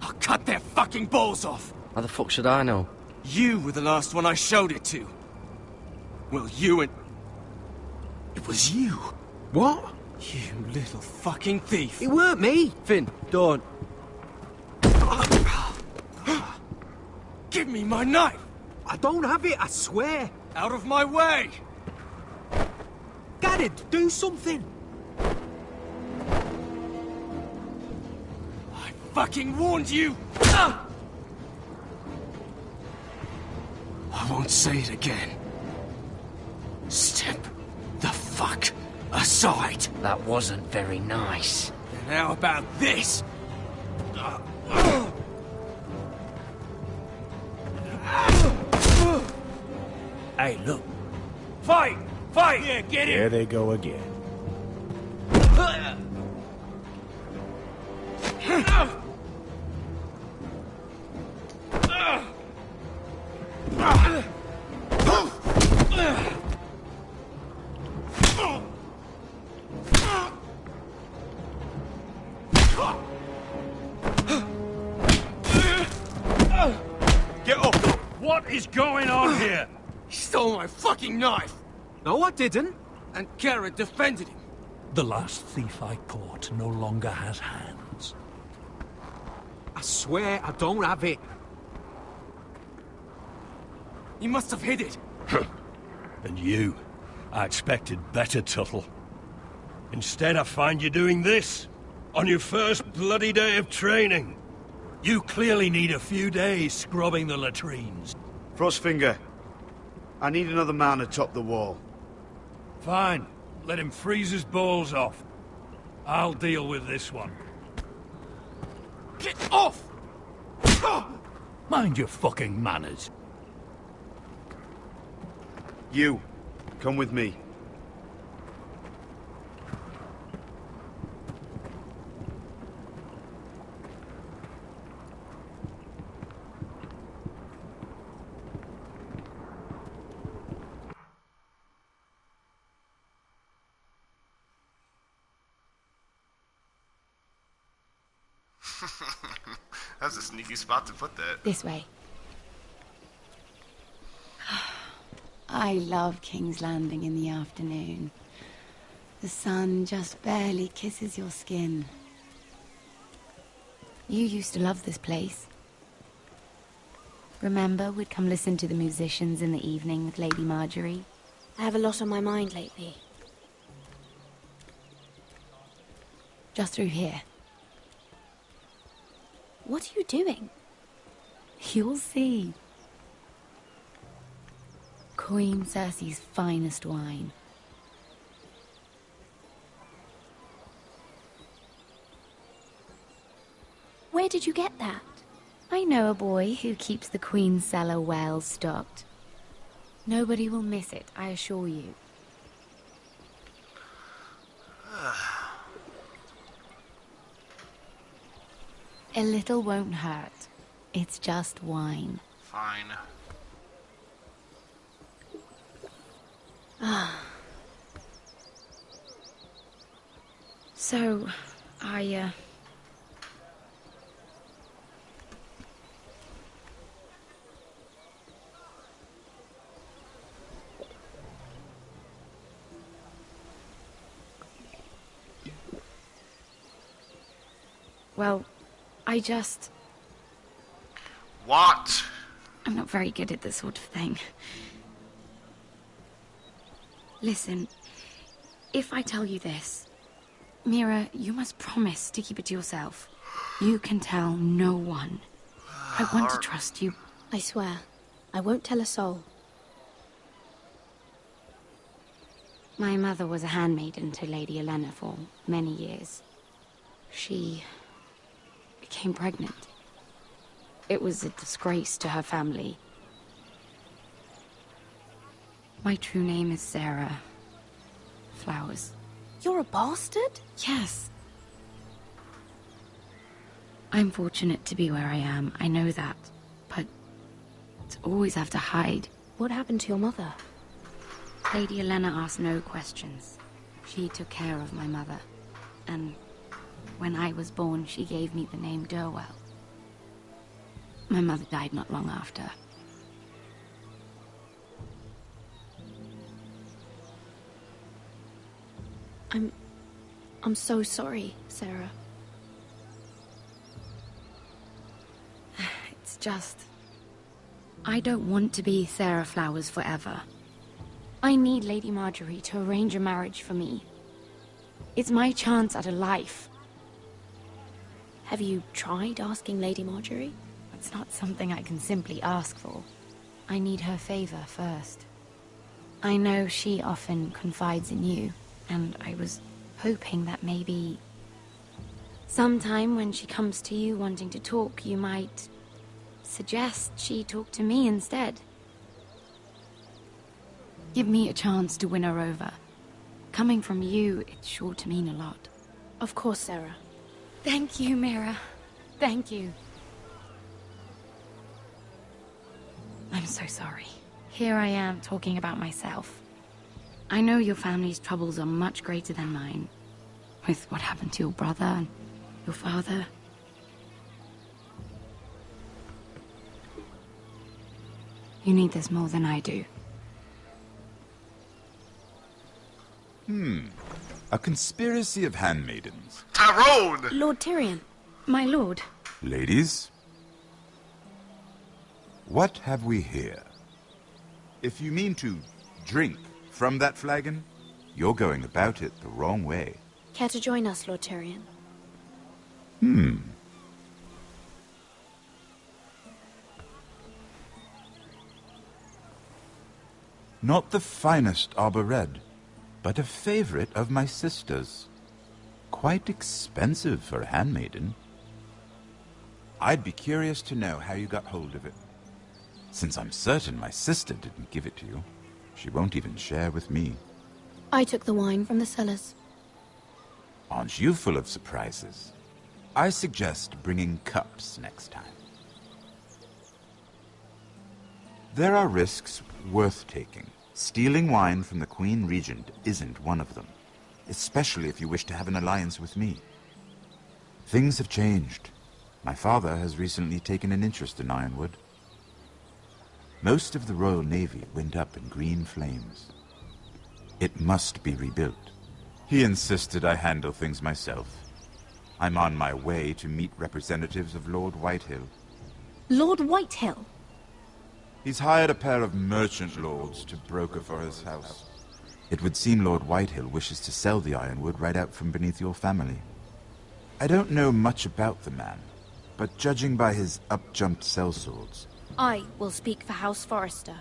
I'll cut their fucking balls off. How the fuck should I know? You were the last one I showed it to. Well, you and... It was you. What? You little fucking thief. It weren't me. Finn, don't. Give me my knife! I don't have it, I swear. Out of my way! Garrett, do something. I fucking warned you! I won't say it again. Step the fuck aside. That wasn't very nice. And how about this? Hey, look. Fight! Fight! Yeah, get it! There they go again. Get up! What is going on here? He stole my fucking knife! No, I didn't. And Garrett defended him. The last thief I caught no longer has hands. I swear I don't have it. You must have hid it. And you, I expected better, Tuttle. Instead, I find you doing this, on your first bloody day of training. You clearly need a few days scrubbing the latrines. Frostfinger, I need another man atop the wall. Fine. Let him freeze his balls off. I'll deal with this one. Get off! Mind your fucking manners. You, come with me. That's a sneaky spot to put that. This way. I love King's Landing in the afternoon. The sun just barely kisses your skin. You used to love this place. Remember, we'd come listen to the musicians in the evening with Lady Marjorie? I have a lot on my mind lately. Just through here. What are you doing? You'll see. Queen Cersei's finest wine. Where did you get that? I know a boy who keeps the Queen's cellar well stocked. Nobody will miss it, I assure you. A little won't hurt. It's just wine. Fine. So, well, I just... What? I'm not very good at this sort of thing. Listen, if I tell you this, Mira, you must promise to keep it to yourself. You can tell no one. I want to trust you. I swear, I won't tell a soul. My mother was a handmaiden to Lady Olenna for many years. She became pregnant. It was a disgrace to her family. My true name is Sarah Flowers. You're a bastard? Yes. I'm fortunate to be where I am, I know that. But to always have to hide. What happened to your mother? Lady Olenna asked no questions. She took care of my mother. And when I was born, she gave me the name Durwell. My mother died not long after. I'm so sorry, Sarah. It's just... I don't want to be Sarah Flowers forever. I need Lady Marjorie to arrange a marriage for me. It's my chance at a life. Have you tried asking Lady Marjorie? It's not something I can simply ask for. I need her favor first. I know she often confides in you, and I was hoping that maybe... sometime when she comes to you wanting to talk, you might suggest she talk to me instead. Give me a chance to win her over. Coming from you, it's sure to mean a lot. Of course, Sarah. Thank you, Mira. Thank you. I'm so sorry. Here I am talking about myself. I know your family's troubles are much greater than mine. With what happened to your brother and your father. You need this more than I do. A conspiracy of handmaidens. Tyrone! Lord Tyrion. My lord. Ladies, what have we here? If you mean to drink from that flagon, you're going about it the wrong way. Care to join us, Lord Tyrion? Not the finest arbor red, but a favorite of my sister's. Quite expensive for a handmaiden. I'd be curious to know how you got hold of it. Since I'm certain my sister didn't give it to you, she won't even share with me. I took the wine from the cellars. Aren't you full of surprises? I suggest bringing cups next time. There are risks worth taking. Stealing wine from the Queen Regent isn't one of them, especially if you wish to have an alliance with me. Things have changed. My father has recently taken an interest in Ironwood. Most of the Royal Navy went up in green flames. It must be rebuilt. He insisted I handle things myself. I'm on my way to meet representatives of Lord Whitehill. Lord Whitehill? He's hired a pair of merchant lords to broker for his house. It would seem Lord Whitehill wishes to sell the Ironwood right out from beneath your family. I don't know much about the man, but judging by his up-jumped sellswords, I will speak for House Forrester.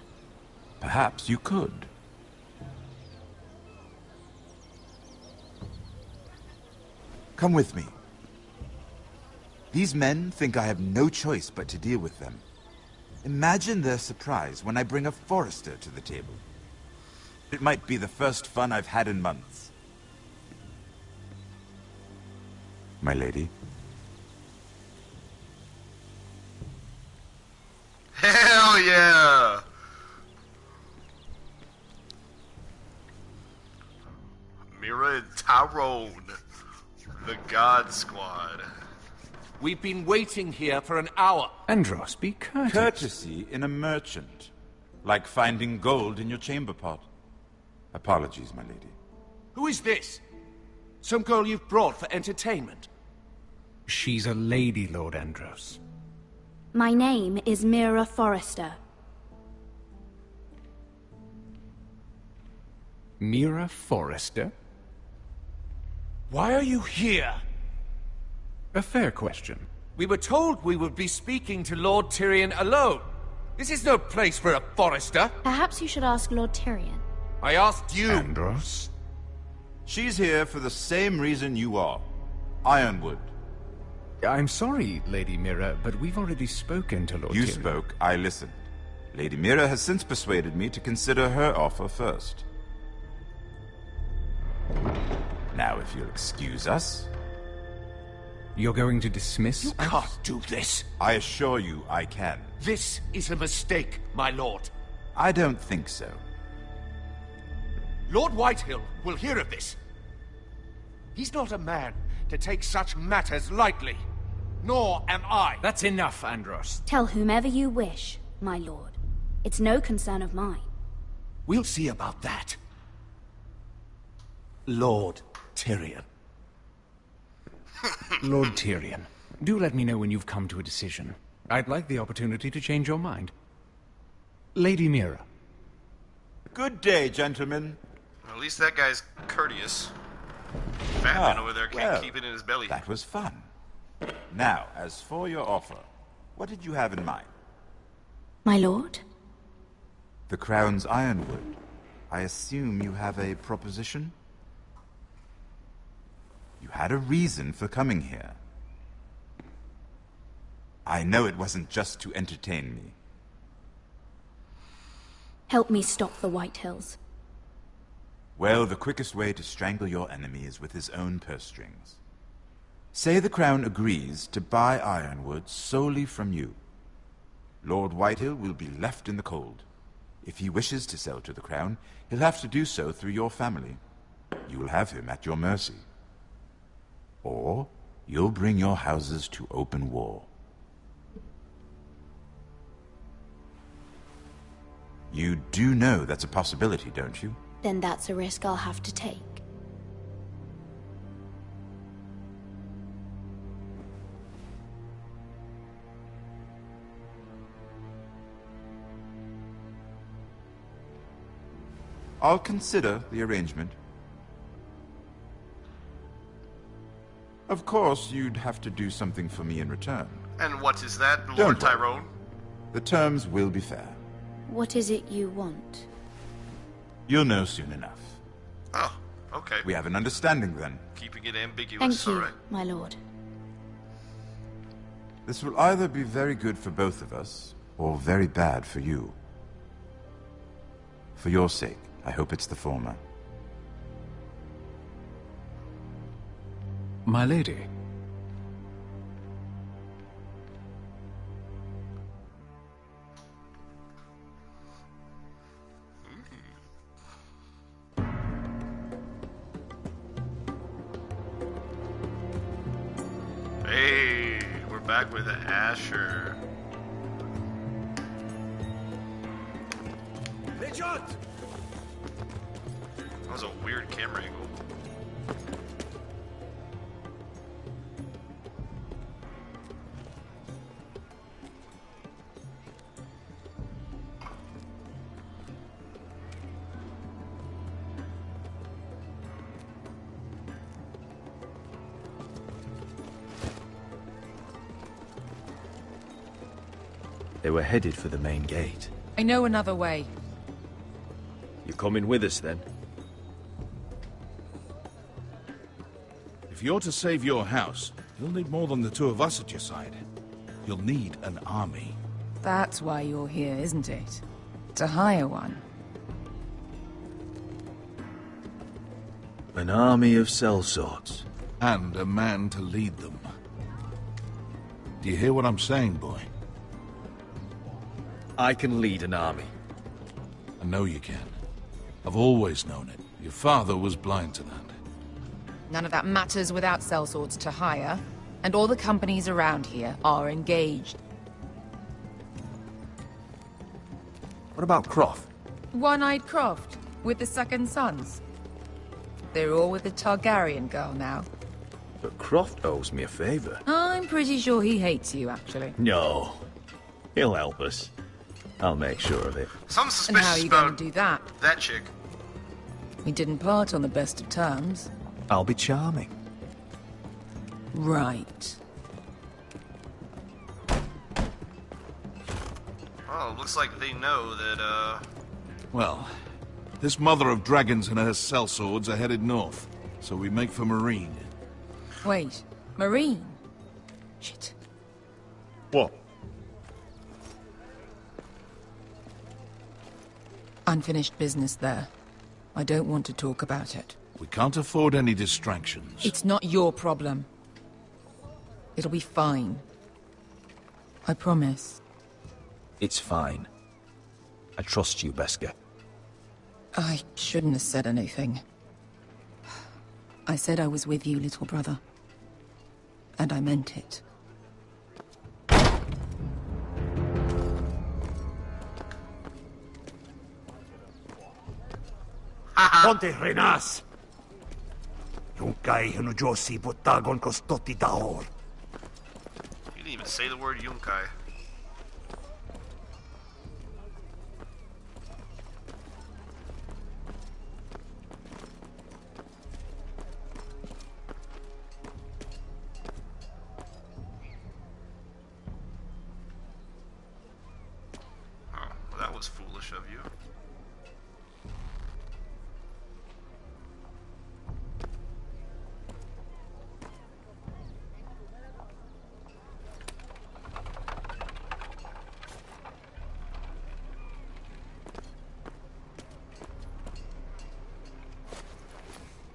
perhaps you could. Come with me. These men think I have no choice but to deal with them. Imagine their surprise when I bring a Forrester to the table. It might be the first fun I've had in months. My lady? Hell yeah! Mira and Tyrone, the God Squad. We've been waiting here for an hour. Andros, be courteous. Courtesy in a merchant. Like finding gold in your chamber pot. Apologies, my lady. Who is this? Some girl you've brought for entertainment? She's a lady, Lord Andros. My name is Mira Forrester. Mira Forrester? Why are you here? A fair question. We were told we would be speaking to Lord Tyrion alone. This is no place for a Forrester. Perhaps you should ask Lord Tyrion. I asked you. Andros? She's here for the same reason you are. Ironwood. I'm sorry, Lady Mira, but we've already spoken to Lord You Tyrion. spoke, I listened. Lady Mira has since persuaded me to consider her offer first. Now, if you'll excuse us... You're going to dismiss You us? can't do this. I assure you I can. This is a mistake, my lord. I don't think so. Lord Whitehill will hear of this. He's not a man to take such matters lightly. Nor am I. That's enough, Andros. Tell whomever you wish, my lord. It's no concern of mine. We'll see about that. Lord Tyrion. Lord Tyrion, do let me know when you've come to a decision. I'd like the opportunity to change your mind. Lady Mira. Good day, gentlemen. At least that guy's courteous. Fat man over there can't keep it in his belly. That was fun. Now, as for your offer, what did you have in mind? My lord? The Crown's Ironwood. I assume you have a proposition? You had a reason for coming here. I know it wasn't just to entertain me. Help me stop the Whitehills. Well, the quickest way to strangle your enemy is with his own purse strings. Say the Crown agrees to buy Ironwood solely from you. Lord Whitehill will be left in the cold. If he wishes to sell to the Crown, he'll have to do so through your family. You will have him at your mercy. Or you'll bring your houses to open war. You do know that's a possibility, don't you? Then that's a risk I'll have to take. I'll consider the arrangement. Of course, you'd have to do something for me in return. And what is that, Lord Don't worry. Tyrone? The terms will be fair. What is it you want? You'll know soon enough. Oh, okay. We have an understanding then. Keeping it ambiguous, Thank you, alright. my lord. This will either be very good for both of us, or very bad for you. For your sake, I hope it's the former. My lady. Hey, we're back with Asher. Richard! That was a weird camera angle. They were headed for the main gate. I know another way. You coming with us, then? If you're to save your house, you'll need more than the two of us at your side. You'll need an army. That's why you're here, isn't it? To hire one. An army of sellswords. And a man to lead them. Do you hear what I'm saying, boy? I can lead an army. I know you can. I've always known it. Your father was blind to that. None of that matters without sellswords to hire, and all the companies around here are engaged. What about Croft? One-Eyed Croft, with the second sons. They're all with the Targaryen girl now. But Croft owes me a favor. I'm pretty sure he hates you, actually. No. He'll help us. I'll make sure of it. Some And how are suspicious you going about to do that? that chick. We didn't part on the best of terms. I'll be charming. Right. Oh, looks like they know that, Well, this mother of dragons and her sellswords are headed north, so we make for Marine. Wait, Marine? Shit. What? Unfinished business there. I don't want to talk about it. We can't afford any distractions. It's not your problem. It'll be fine. I promise. It's fine. I trust you, Beskar. I shouldn't have said anything. I said I was with you, little brother. And I meant it. Ponte Renas! Yunkai Hanujosi Botagon Kostoti Daor. you didn't even say the word Yunkai. Oh, well, that was foolish of you.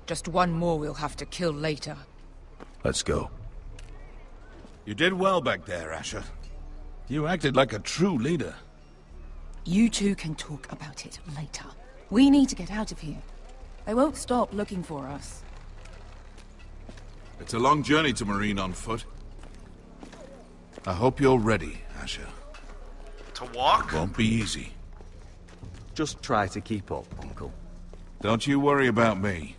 Just one more we'll have to kill later. Let's go. You did well back there, Asher. You acted like a true leader. You two can talk about it later. We need to get out of here. They won't stop looking for us. It's a long journey to Marine on foot. I hope you're ready, Asher. To walk? Won't be easy. Just try to keep up, Uncle. Don't you worry about me.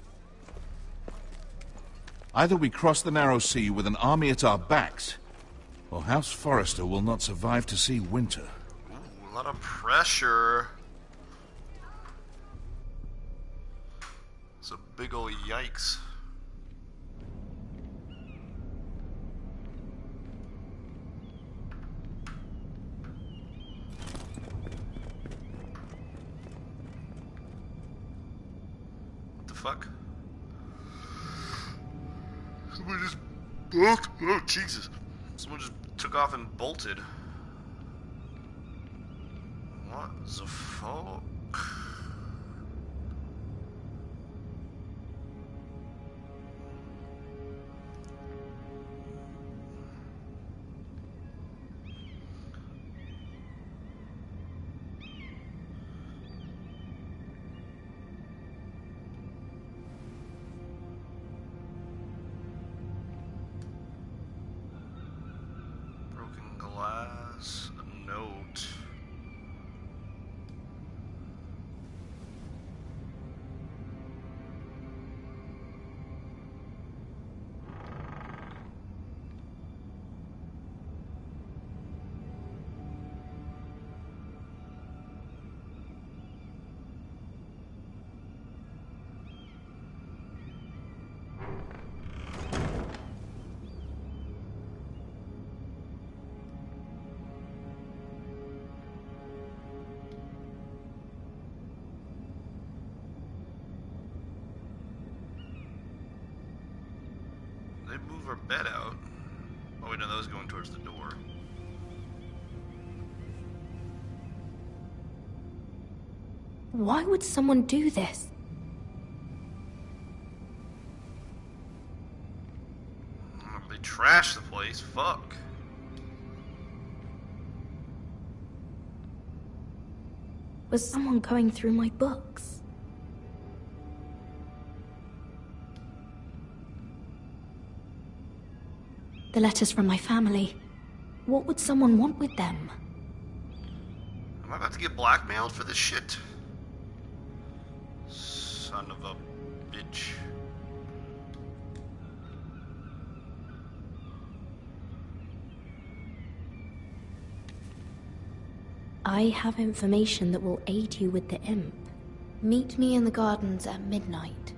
Either we cross the narrow sea with an army at our backs, or House Forrester will not survive to see winter. Ooh, a lot of pressure. It's a big ol' yikes. What the fuck? Someone just bolted. Oh, Jesus. Someone just took off and bolted. What the fuck? Broken glass, a note. They move her bed out. Oh wait, no, that was going towards the door. Why would someone do this? They trashed the place. Fuck. Was someone going through my books? The letters from my family. What would someone want with them? Am I about to get blackmailed for this shit? Son of a bitch. I have information that will aid you with the imp. Meet me in the gardens at midnight.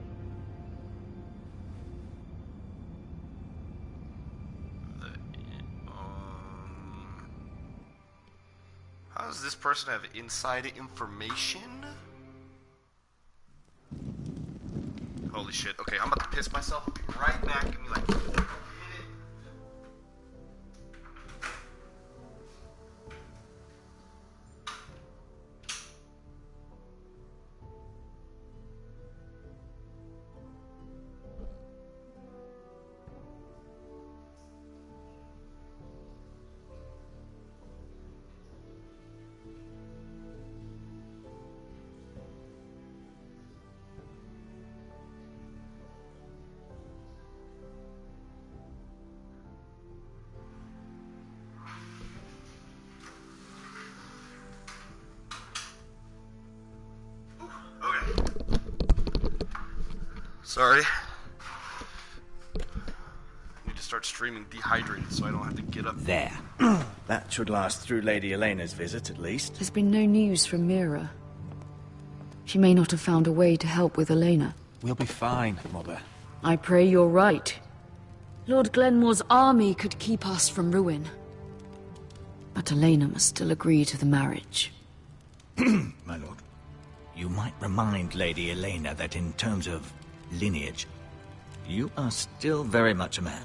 How does this person have inside information? Holy shit. Okay, I'm about to piss myself. I'll be right back. Give me like... Sorry. I need to start streaming dehydrated so I don't have to get up. There. That should last through Lady Elena's visit, at least. There's been no news from Mira. She may not have found a way to help with Elena. We'll be fine, Mother. I pray you're right. Lord Glenmore's army could keep us from ruin. But Elena must still agree to the marriage. My lord, you might remind Lady Elena that in terms of lineage, you are still very much a man.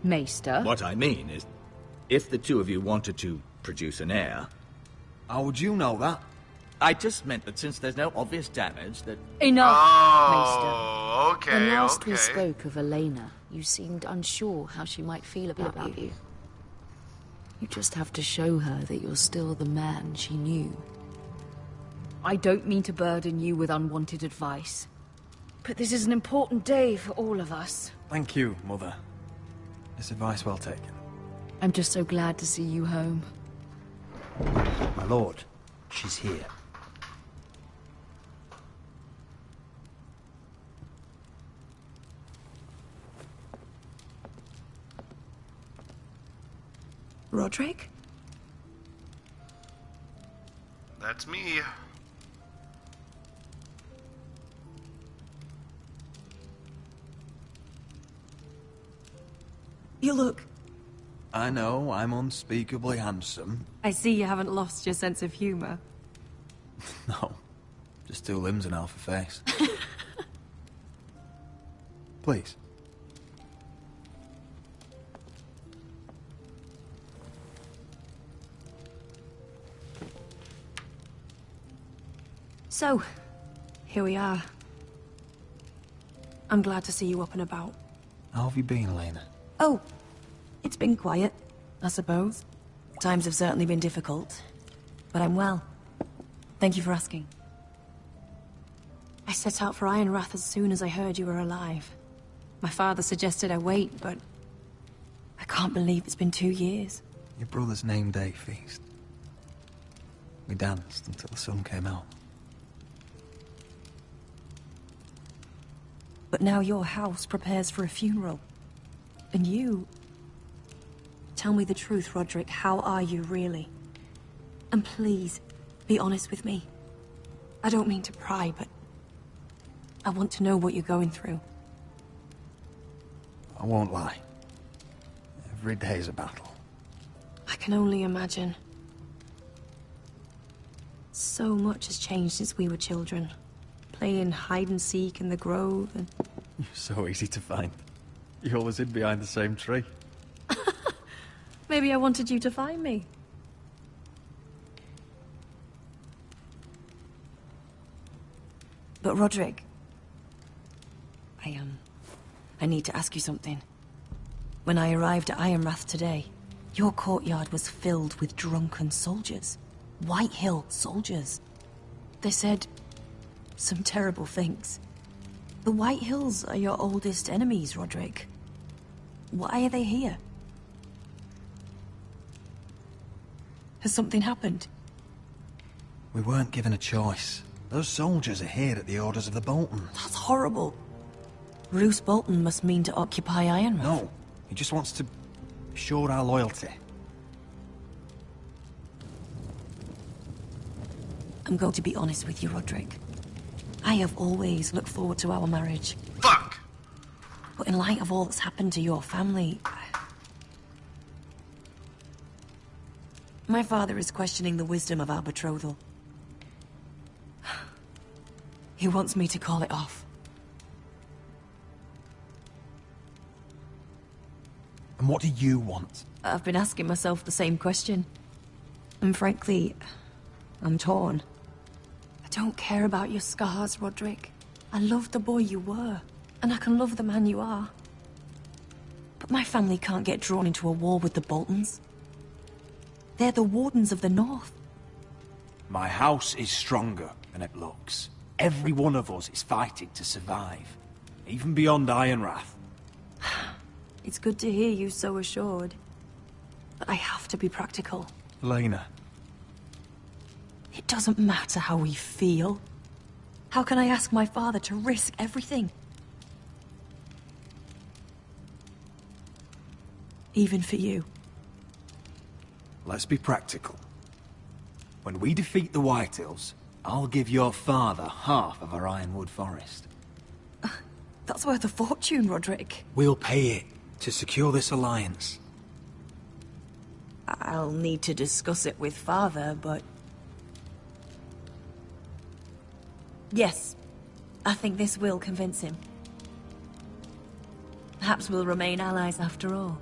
Maester? What I mean is, if the two of you wanted to produce an heir... How would you know that? I just meant that since there's no obvious damage, that... Enough, Oh, Maester. okay, When last okay. we spoke of Elena, you seemed unsure how she might feel about you. You just have to show her that you're still the man she knew. I don't mean to burden you with unwanted advice, but this is an important day for all of us. Thank you, Mother. This advice well taken. I'm just so glad to see you home. My lord, she's here. Roderick? That's me. You look... I know, I'm unspeakably handsome. I see you haven't lost your sense of humor. No, just 2 limbs and half a face. Please. So, here we are. I'm glad to see you up and about. How have you been, Elena? Oh, it's been quiet, I suppose. Times have certainly been difficult, but I'm well. Thank you for asking. I set out for Ironrath as soon as I heard you were alive. My father suggested I wait, but I can't believe it's been 2 years. Your brother's name day feast. We danced until the sun came out. But now your house prepares for a funeral. And you... Tell me the truth, Roderick. How are you, really? And please, be honest with me. I don't mean to pry, but... I want to know what you're going through. I won't lie. Every day's a battle. I can only imagine. So much has changed since we were children. Playing hide-and-seek in the grove and... You're so easy to find. You always hid behind the same tree. Maybe I wanted you to find me. But Roderick... I need to ask you something. When I arrived at Ironrath today, your courtyard was filled with drunken soldiers. White Hill soldiers. They said some terrible things. The White Hills are your oldest enemies, Roderick. Why are they here? Has something happened? We weren't given a choice. Those soldiers are here at the orders of the Boltons. That's horrible. Roose Bolton must mean to occupy Ironrath. No, he just wants to assure our loyalty. I'm going to be honest with you, Roderick. I have always looked forward to our marriage. Fuck! But in light of all that's happened to your family... My father is questioning the wisdom of our betrothal. He wants me to call it off. And what do you want? I've been asking myself the same question. And frankly, I'm torn. I don't care about your scars, Roderick. I love the boy you were, and I can love the man you are. But my family can't get drawn into a war with the Boltons. They're the Wardens of the North. My house is stronger than it looks. Every one of us is fighting to survive, even beyond Ironrath. It's good to hear you so assured. But I have to be practical. Elena. It doesn't matter how we feel. How can I ask my father to risk everything? Even for you. Let's be practical. When we defeat the Whitehills, I'll give your father half of our Ironwood Forest. That's worth a fortune, Roderick. We'll pay it to secure this alliance. I'll need to discuss it with father, but... Yes, I think this will convince him. Perhaps we'll remain allies after all.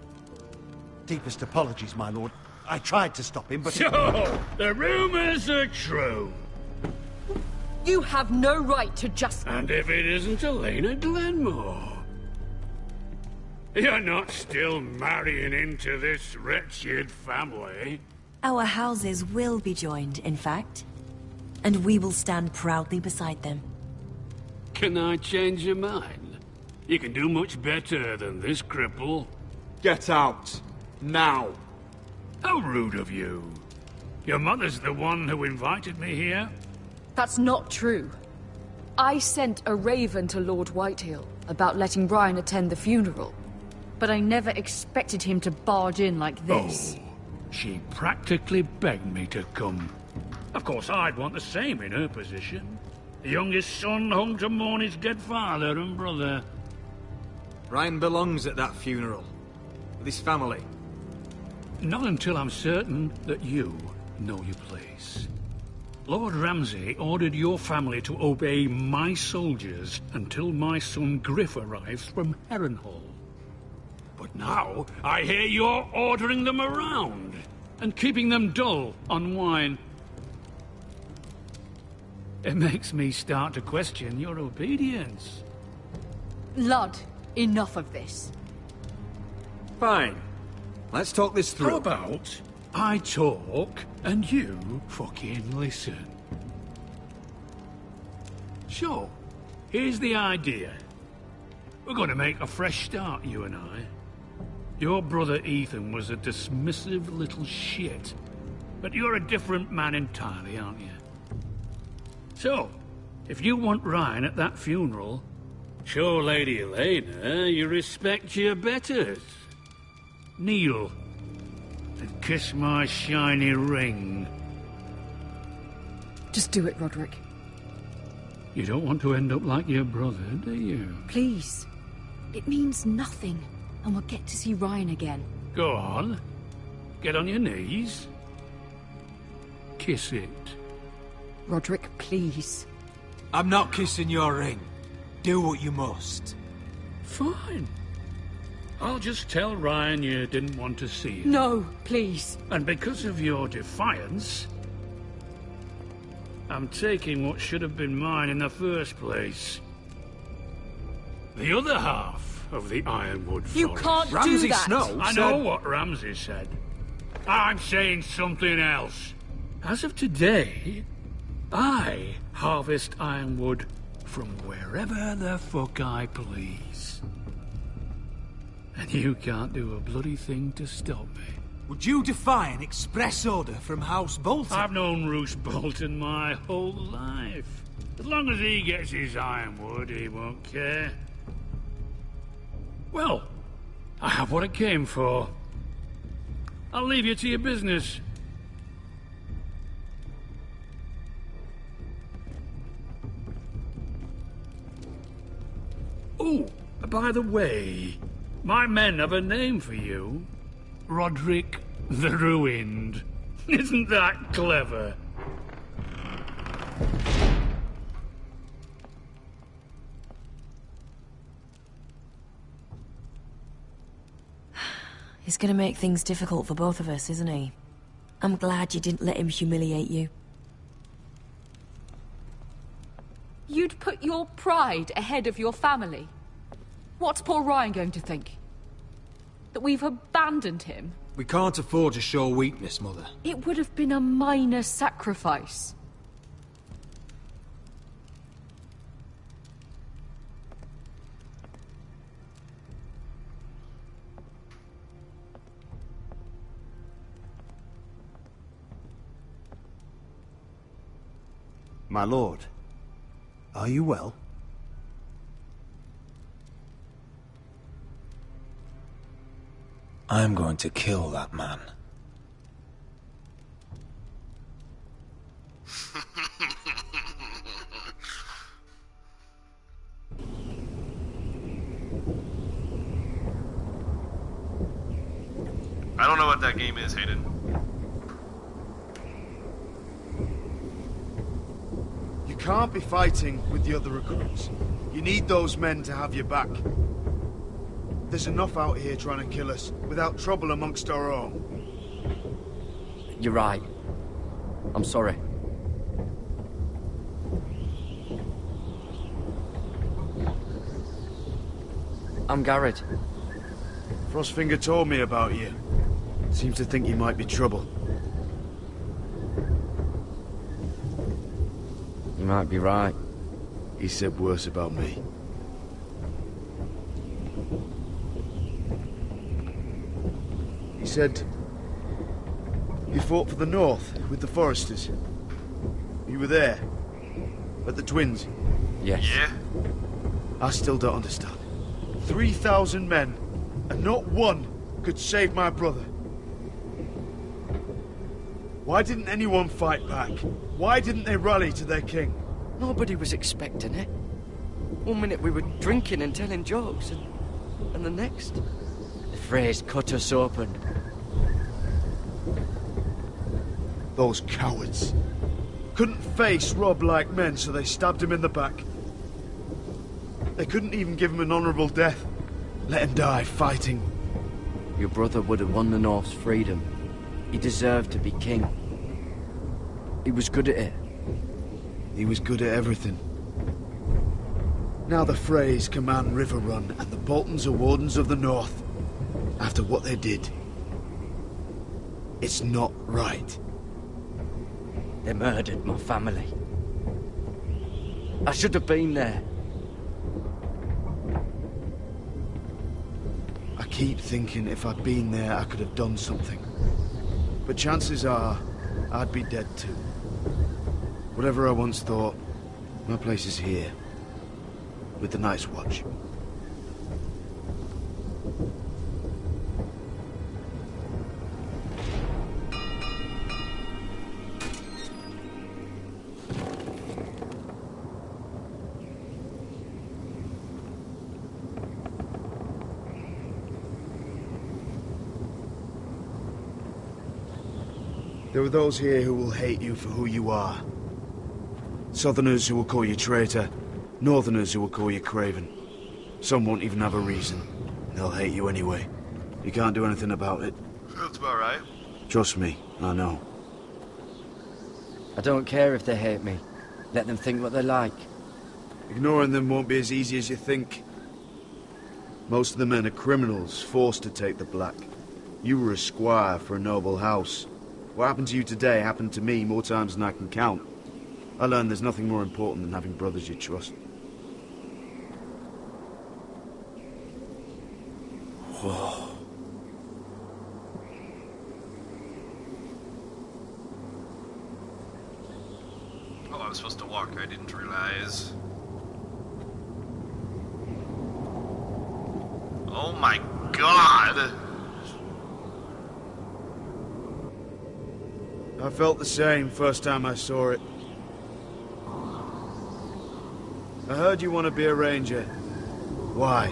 Deepest apologies, my lord. I tried to stop him, but... So, the rumors are true. You have no right to just... And if it isn't Elena Glenmore? You're not still marrying into this wretched family? Our houses will be joined, in fact. And we will stand proudly beside them. Can I change your mind? You can do much better than this cripple. Get out. Now. How rude of you. Your mother's the one who invited me here? That's not true. I sent a raven to Lord Whitehill about letting Brian attend the funeral. But I never expected him to barge in like this. Oh, she practically begged me to come. Of course, I'd want the same in her position. The youngest son home to mourn his dead father and brother. Brian belongs at that funeral. this family? Not until I'm certain that you know your place. Lord Ramsay ordered your family to obey my soldiers until my son Griff arrives from Harrenhal. But now, I hear you're ordering them around, and keeping them dull on wine. It makes me start to question your obedience. Lud, enough of this. Fine. Let's talk this through. How about I talk and you fucking listen? So, here's the idea. We're going to make a fresh start, you and I. Your brother Ethan was a dismissive little shit. But you're a different man entirely, aren't you? So, if you want Ryan at that funeral, show Lady Elena you respect your betters. Kneel and kiss my shiny ring. Just do it, Roderick. You don't want to end up like your brother, do you? Please. It means nothing, and we'll get to see Ryan again. Go on. Get on your knees. Kiss it. Roderick, please. I'm not kissing your ring. Do what you must. Fine. I'll just tell Ryan you didn't want to see him. No, please. And because of your defiance, I'm taking what should have been mine in the first place. The other half of the Ironwood Forest. You can't do that! I know what Ramsay said. I'm saying something else. As of today, I harvest ironwood from wherever the fuck I please. And you can't do a bloody thing to stop me. Would you defy an express order from House Bolton? I've known Roose Bolton my whole life. As long as he gets his ironwood, he won't care. Well, I have what I came for. I'll leave you to your business. Oh, by the way, my men have a name for you. Roderick the Ruined. Isn't that clever? He's gonna make things difficult for both of us, isn't he? I'm glad you didn't let him humiliate you. You'd put your pride ahead of your family. What's poor Ryan going to think? That we've abandoned him? We can't afford to show weakness, Mother. It would have been a minor sacrifice. My lord, are you well? I'm going to kill that man. I don't know what that game is, Hayden. You can't be fighting with the other recruits. You need those men to have your back. There's enough out here trying to kill us, without trouble amongst our own. You're right. I'm sorry. I'm Garrett. Frostfinger told me about you. Seems to think you might be trouble. You might be right. He said worse about me. He said you fought for the North with the Forresters. You were there. At the Twins. Yes. Yeah? I still don't understand. 3,000 men, and not one could save my brother. Why didn't anyone fight back? Why didn't they rally to their king? Nobody was expecting it. One minute we were drinking and telling jokes, and the next, Freys cut us open. Those cowards. Couldn't face Rob like men, so they stabbed him in the back. They couldn't even give him an honorable death. Let him die fighting. Your brother would have won the North's freedom. He deserved to be king. He was good at it. He was good at everything. Now the Freys command River Run, and the Boltons are Wardens of the North. After what they did. It's not right. They murdered my family. I should have been there. I keep thinking if I'd been there, I could have done something. But chances are, I'd be dead too. Whatever I once thought, my place is here. With the Night's Watch. There are those here who will hate you for who you are. Southerners who will call you traitor, Northerners who will call you craven. Some won't even have a reason. They'll hate you anyway. You can't do anything about it. That's about right. Trust me, I know. I don't care if they hate me. Let them think what they like. Ignoring them won't be as easy as you think. Most of the men are criminals, forced to take the black. You were a squire for a noble house. What happened to you today happened to me more times than I can count. I learned there's nothing more important than having brothers you trust. Whoa. Oh, I was supposed to walk. I didn't realize. Oh my god! I felt the same first time I saw it. I heard you want to be a ranger. Why?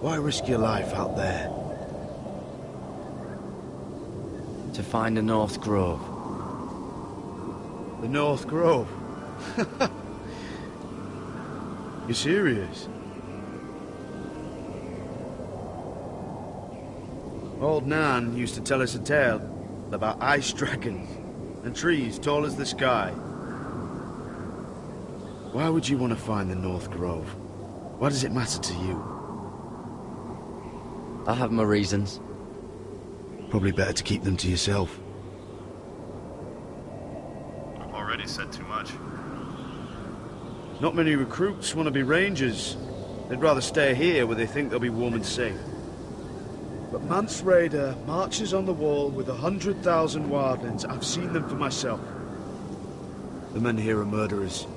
Why risk your life out there? To find the North Grove. The North Grove? You serious? Old Nan used to tell us a tale about ice dragons and trees tall as the sky. Why would you want to find the North Grove? Why does it matter to you? I have my reasons. Probably better to keep them to yourself. I've already said too much. Not many recruits want to be rangers. They'd rather stay here where they think they'll be warm and safe. But Mance Rayder marches on the wall with 100,000 wildlings. I've seen them for myself. The men here are murderers.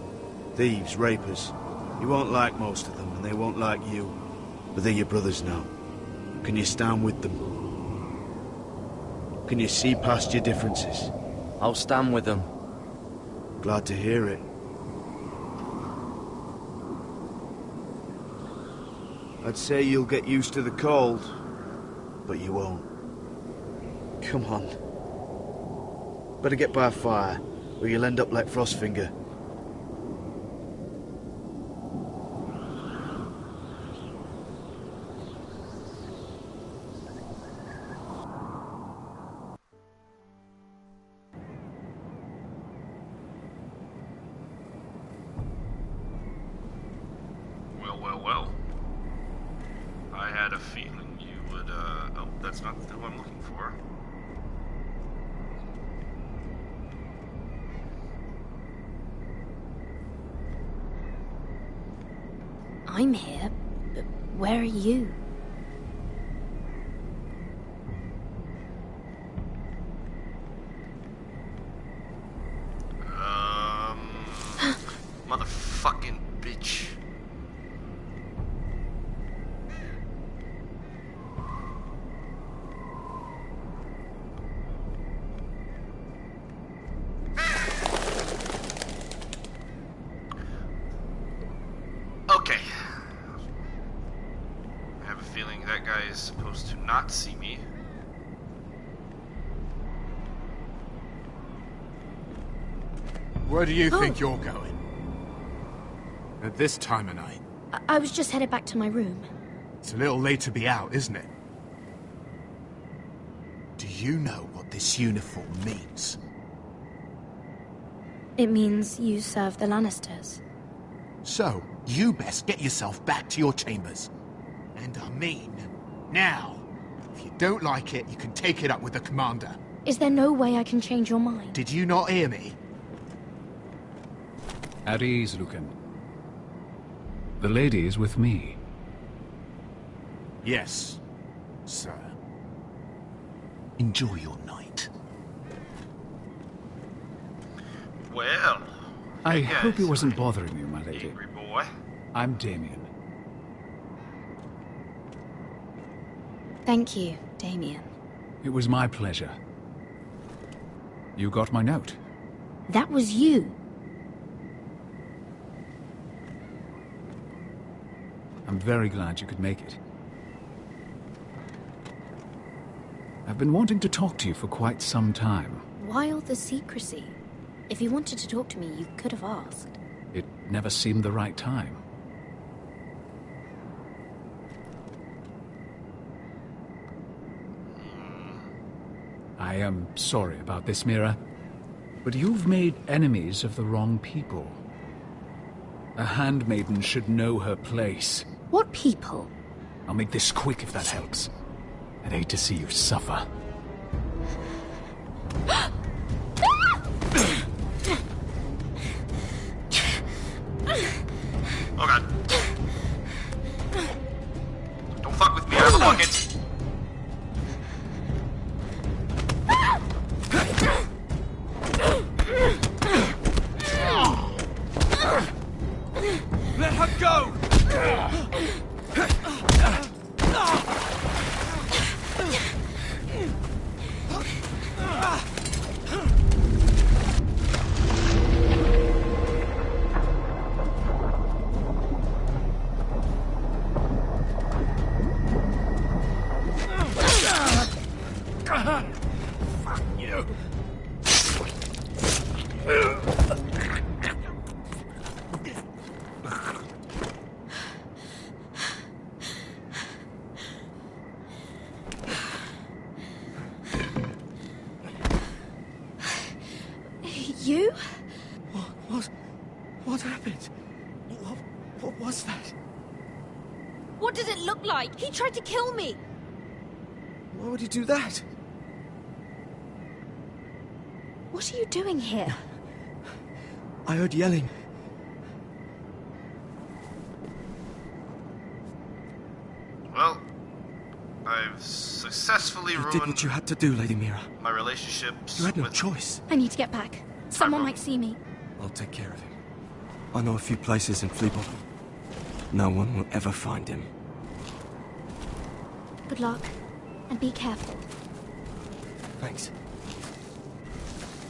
Thieves, rapers. You won't like most of them, and they won't like you. But they're your brothers now. Can you stand with them? Can you see past your differences? I'll stand with them. Glad to hear it. I'd say you'll get used to the cold, but you won't. Come on. Better get by a fire, or you'll end up like Frostfinger. Well. I had a feeling you would, oh, that's not who I'm looking for. I'm here, but where are you? Motherfucking bitch. Okay. I have a feeling that guy is supposed to not see me. Where do you think you're going? At this time of night? I was just headed back to my room. It's a little late to be out, isn't it? Do you know what this uniform means? It means you serve the Lannisters. So, you best get yourself back to your chambers. And I mean, now. If you don't like it, you can take it up with the commander. Is there no way I can change your mind? Did you not hear me? At ease, Lucan. The lady is with me. Yes, sir. Enjoy your night. Well, I hey hope guys. it wasn't bothering you, my lady. Angry boy. I'm Damien. Thank you, Damien. It was my pleasure. You got my note. That was you. I'm very glad you could make it. I've been wanting to talk to you for quite some time. Why all the secrecy? If you wanted to talk to me, you could have asked. It never seemed the right time. I am sorry about this, Mira, but you've made enemies of the wrong people. A handmaiden should know her place. What people? I'll make this quick if that helps. I'd hate to see you suffer. Oh god. Don't fuck with me, I have a bucket. Let her go! Fuck you. You? What happened? What was that? What did it look like? He tried to kill me! Why would he do that? What are you doing here? I heard yelling. Well, I've successfully You ruined did what you had to do, Lady Mira. my relationships You had no with... choice. I need to get back. Someone might see me. I'll take care of him. I know a few places in Fleabottom. No one will ever find him. Good luck. And be careful. Thanks.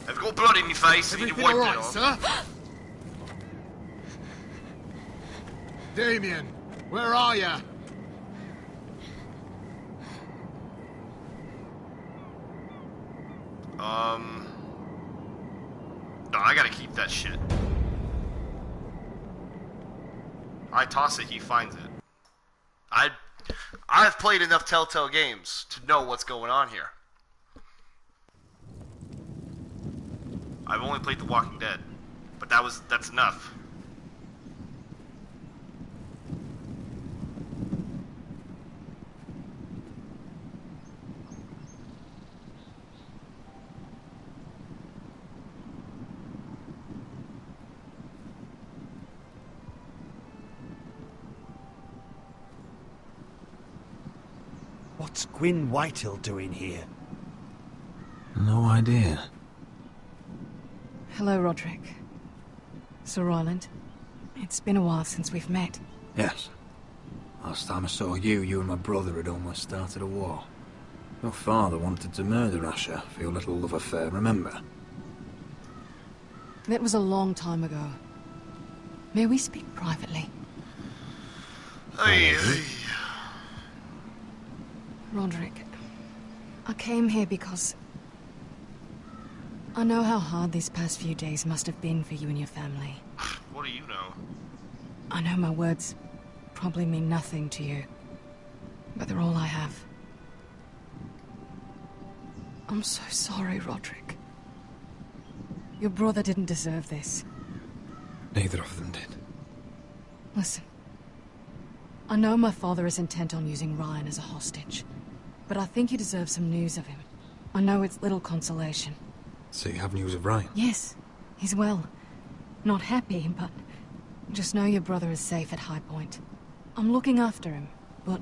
I've got blood in your face and you Everything wiped all it right, off. sir? Damien, where are you? No, I gotta keep that shit. I toss it, he finds it. I've played enough Telltale games to know what's going on here. I've only played The Walking Dead, but that's enough. What's Gwyn Whitehill doing here? No idea. Hello, Roderick. Sir Roland. It's been a while since we've met. Yes. Last time I saw you, you and my brother had almost started a war. Your father wanted to murder Asher for your little love affair, remember? That was a long time ago. May we speak privately? Roderick, I came here because I know how hard these past few days must have been for you and your family. What do you know? I know my words probably mean nothing to you, but they're all I have. I'm so sorry, Roderick. Your brother didn't deserve this. Neither of them did. Listen. I know my father is intent on using Ryan as a hostage, but I think you deserve some news of him. I know it's little consolation. So you have news of Ryan? Yes, he's well. Not happy, but just know your brother is safe at High Point. I'm looking after him, but...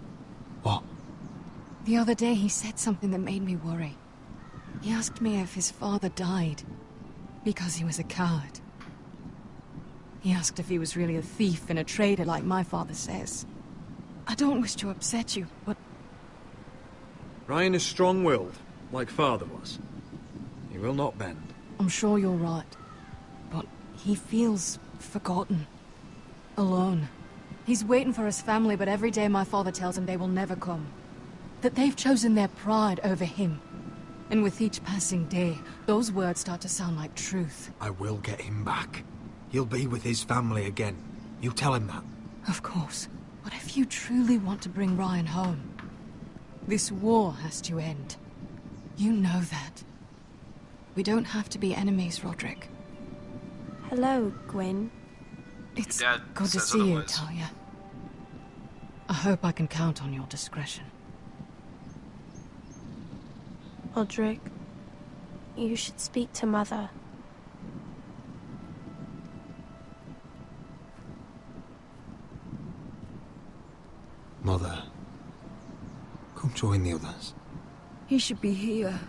What? The other day he said something that made me worry. He asked me if his father died because he was a coward. He asked if he was really a thief and a traitor like my father says. I don't wish to upset you, but... Ryan is strong-willed, like father was. He will not bend. I'm sure you're right, but he feels forgotten. Alone. He's waiting for his family, but every day my father tells him they will never come. That they've chosen their pride over him. And with each passing day, those words start to sound like truth. I will get him back. He'll be with his family again. You tell him that. Of course. But if you truly want to bring Ryan home, this war has to end. You know that. We don't have to be enemies, Roderick. Hello, Gwyn. It's Dad good to says see you, otherwise. Talia. I hope I can count on your discretion. Roderick, you should speak to Mother. Mother, come join the others. He should be here.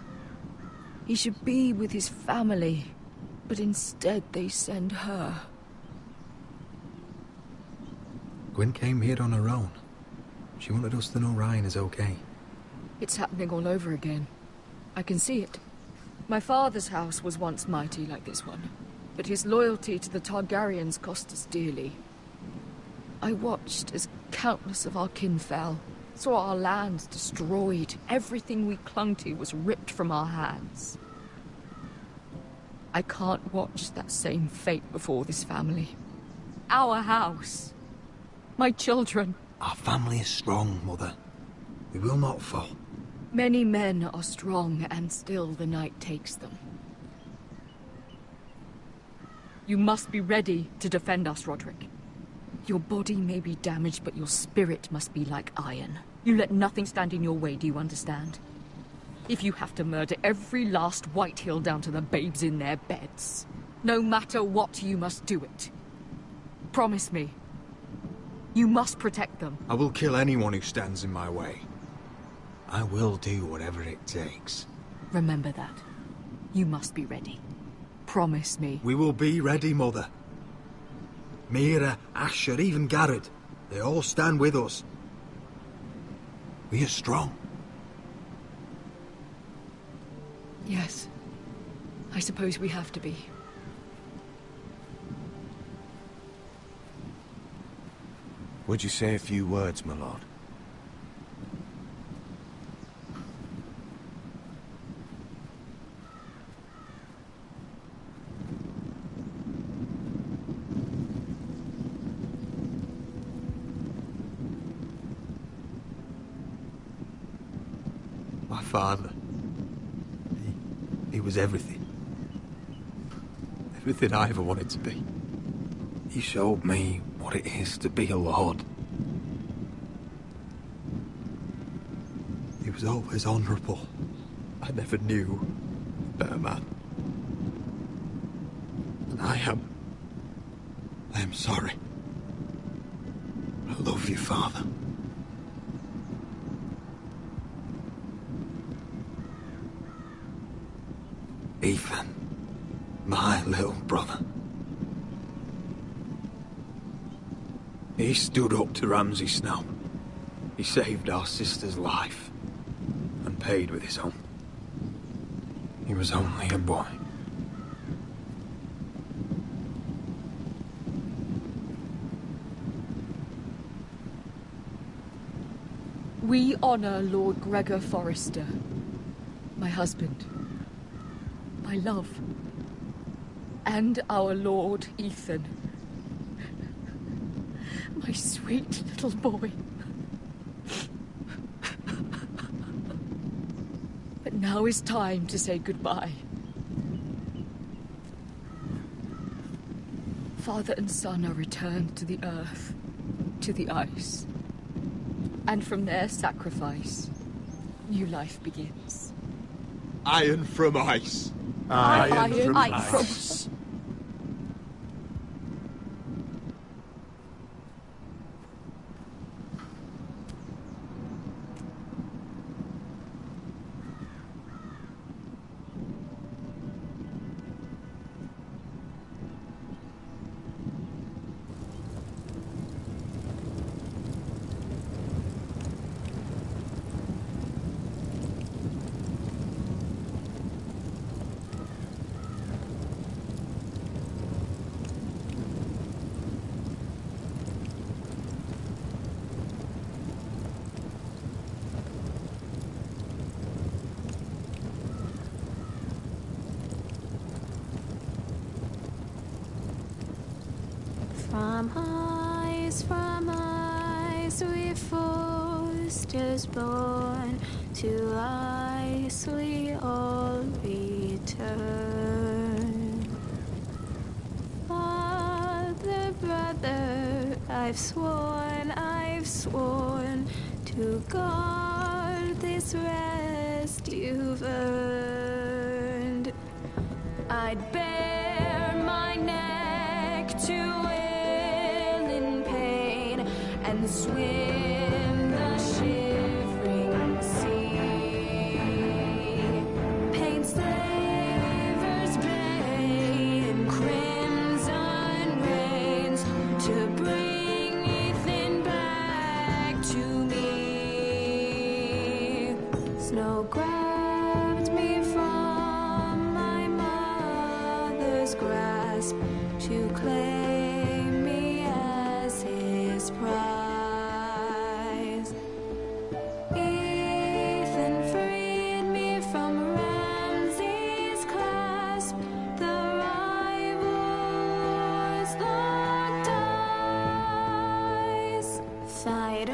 He should be with his family. But instead they send her. Gwyn came here on her own. She wanted us to know Ryan is okay. It's happening all over again. I can see it. My father's house was once mighty like this one, but his loyalty to the Targaryens cost us dearly. I watched as countless of our kin fell, saw our lands destroyed, everything we clung to was ripped from our hands. I can't watch that same fate before this family. Our house. My children. Our family is strong, Mother. We will not fall. Many men are strong, and still the night takes them. You must be ready to defend us, Roderick. Your body may be damaged, but your spirit must be like iron. You let nothing stand in your way, do you understand? If you have to murder every last Whitehill down to the babes in their beds, no matter what, you must do it. Promise me. You must protect them. I will kill anyone who stands in my way. I will do whatever it takes. Remember that. You must be ready. Promise me. We will be ready, Mother. Mira, Asher, even Garrett. They all stand with us. We are strong. Yes. I suppose we have to be. Would you say a few words, my lord? My father. He was everything. Everything I ever wanted to be. He showed me what it is to be a lord. He was always honourable. I never knew a better man. And I am sorry. I love you, Father. Ethan, my little brother. He stood up to Ramsay Snow. He saved our sister's life and paid with his own. He was only a boy. We honor Lord Gregor Forrester, my husband, my love, and our Lord Ethan, my sweet little boy. But now is time to say goodbye. Father and son are returned to the earth, to the ice. And from their sacrifice, new life begins. Iron from ice. Iron from ice. From ice, we Forresters born, to ice we all return. Father, brother, I've sworn to guard this rest you've earned. I'd bare my neck to and swim the shivering sea. Paint slavers bay in crimson rains to bring Ethan back to me. Snow grabbed me from my mother's grasp to claim me as his prize. Fight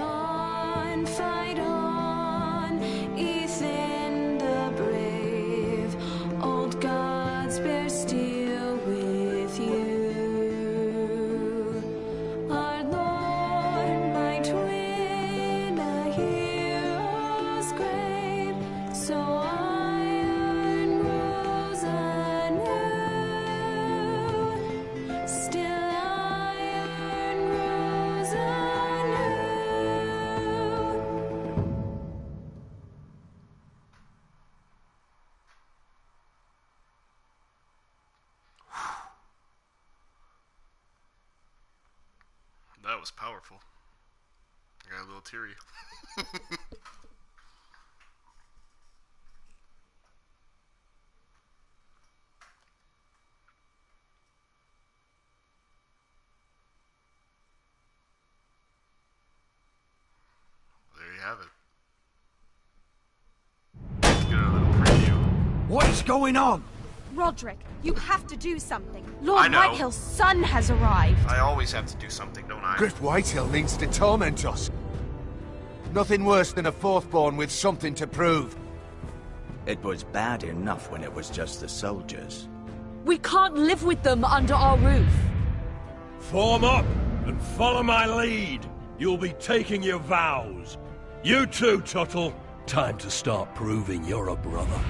on, Ethan the brave. Old gods bear steel with you. Our Lord might win a hero's grave, so iron rose anew. Still iron rose anew. That was powerful. I got a little teary. There you have it. Let's get a little preview. What is going on? Roderick, you have to do something. I Lord know. Whitehill's son has arrived. I always have to do something, don't I? Griff Whitehill needs to torment us. Nothing worse than a fourthborn with something to prove. It was bad enough when it was just the soldiers. We can't live with them under our roof. Form up and follow my lead. You'll be taking your vows. You too, Tuttle. Time to start proving you're a brother.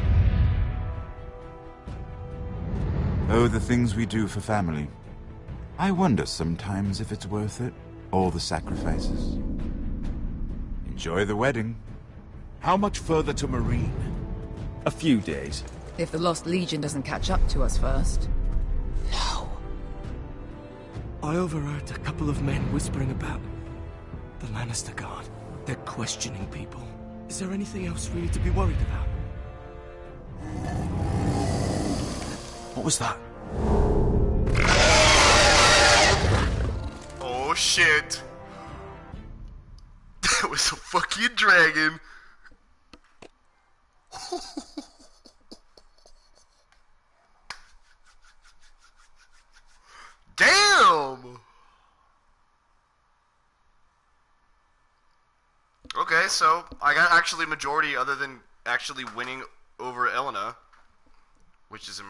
Oh, the things we do for family. I wonder sometimes if it's worth it, all the sacrifices. Enjoy the wedding. How much further to Marine? A few days. If the Lost Legion doesn't catch up to us first. I overheard a couple of men whispering about the Lannister Guard. They're questioning people. Is there anything else really to be worried about? What was that? Oh shit. is a fucking dragon. Damn! Okay, so I got actually majority other than actually winning over Elena, which is,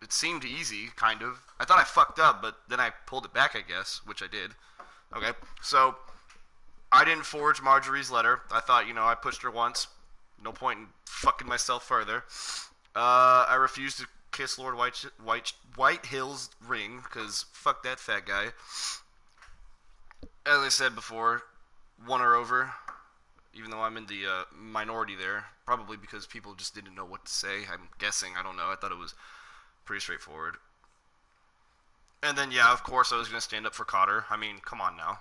it seemed easy, kind of. I thought I fucked up, but then I pulled it back, I guess, which I did. Okay, so I didn't forge Marjorie's letter. I thought, I pushed her once. No point in fucking myself further. I refused to kiss Lord Whitehill's ring, because fuck that fat guy. As I said before, won her over. Even though I'm in the minority there, probably because people just didn't know what to say. I'm guessing. I don't know. I thought it was pretty straightforward. And then, yeah, of course, I was going to stand up for Cotter. I mean, come on now.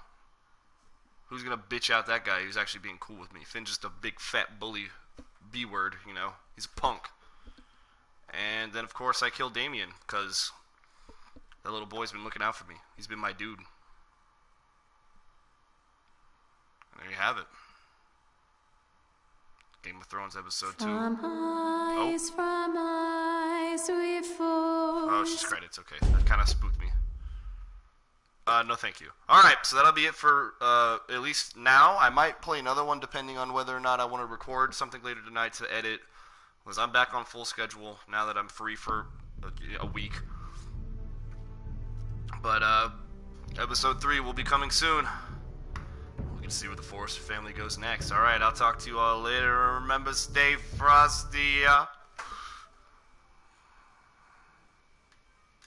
Who's going to bitch out that guy who's actually being cool with me? Finn's just a big fat bully B-word, He's a punk. And then, of course, I killed Damien, because that little boy's been looking out for me. He's been my dude. And there you have it. Game of Thrones episode 2. From eyes we fall. Oh, it's just credits. Okay, that kind of spooked me. No, thank you. All right, so that'll be it for at least now. I might play another one depending on whether or not I want to record something later tonight to edit, because I'm back on full schedule now that I'm free for a week. But episode 3 will be coming soon. We can see where the Forrester family goes next. Alright, I'll talk to you all later. Remember, stay frosty.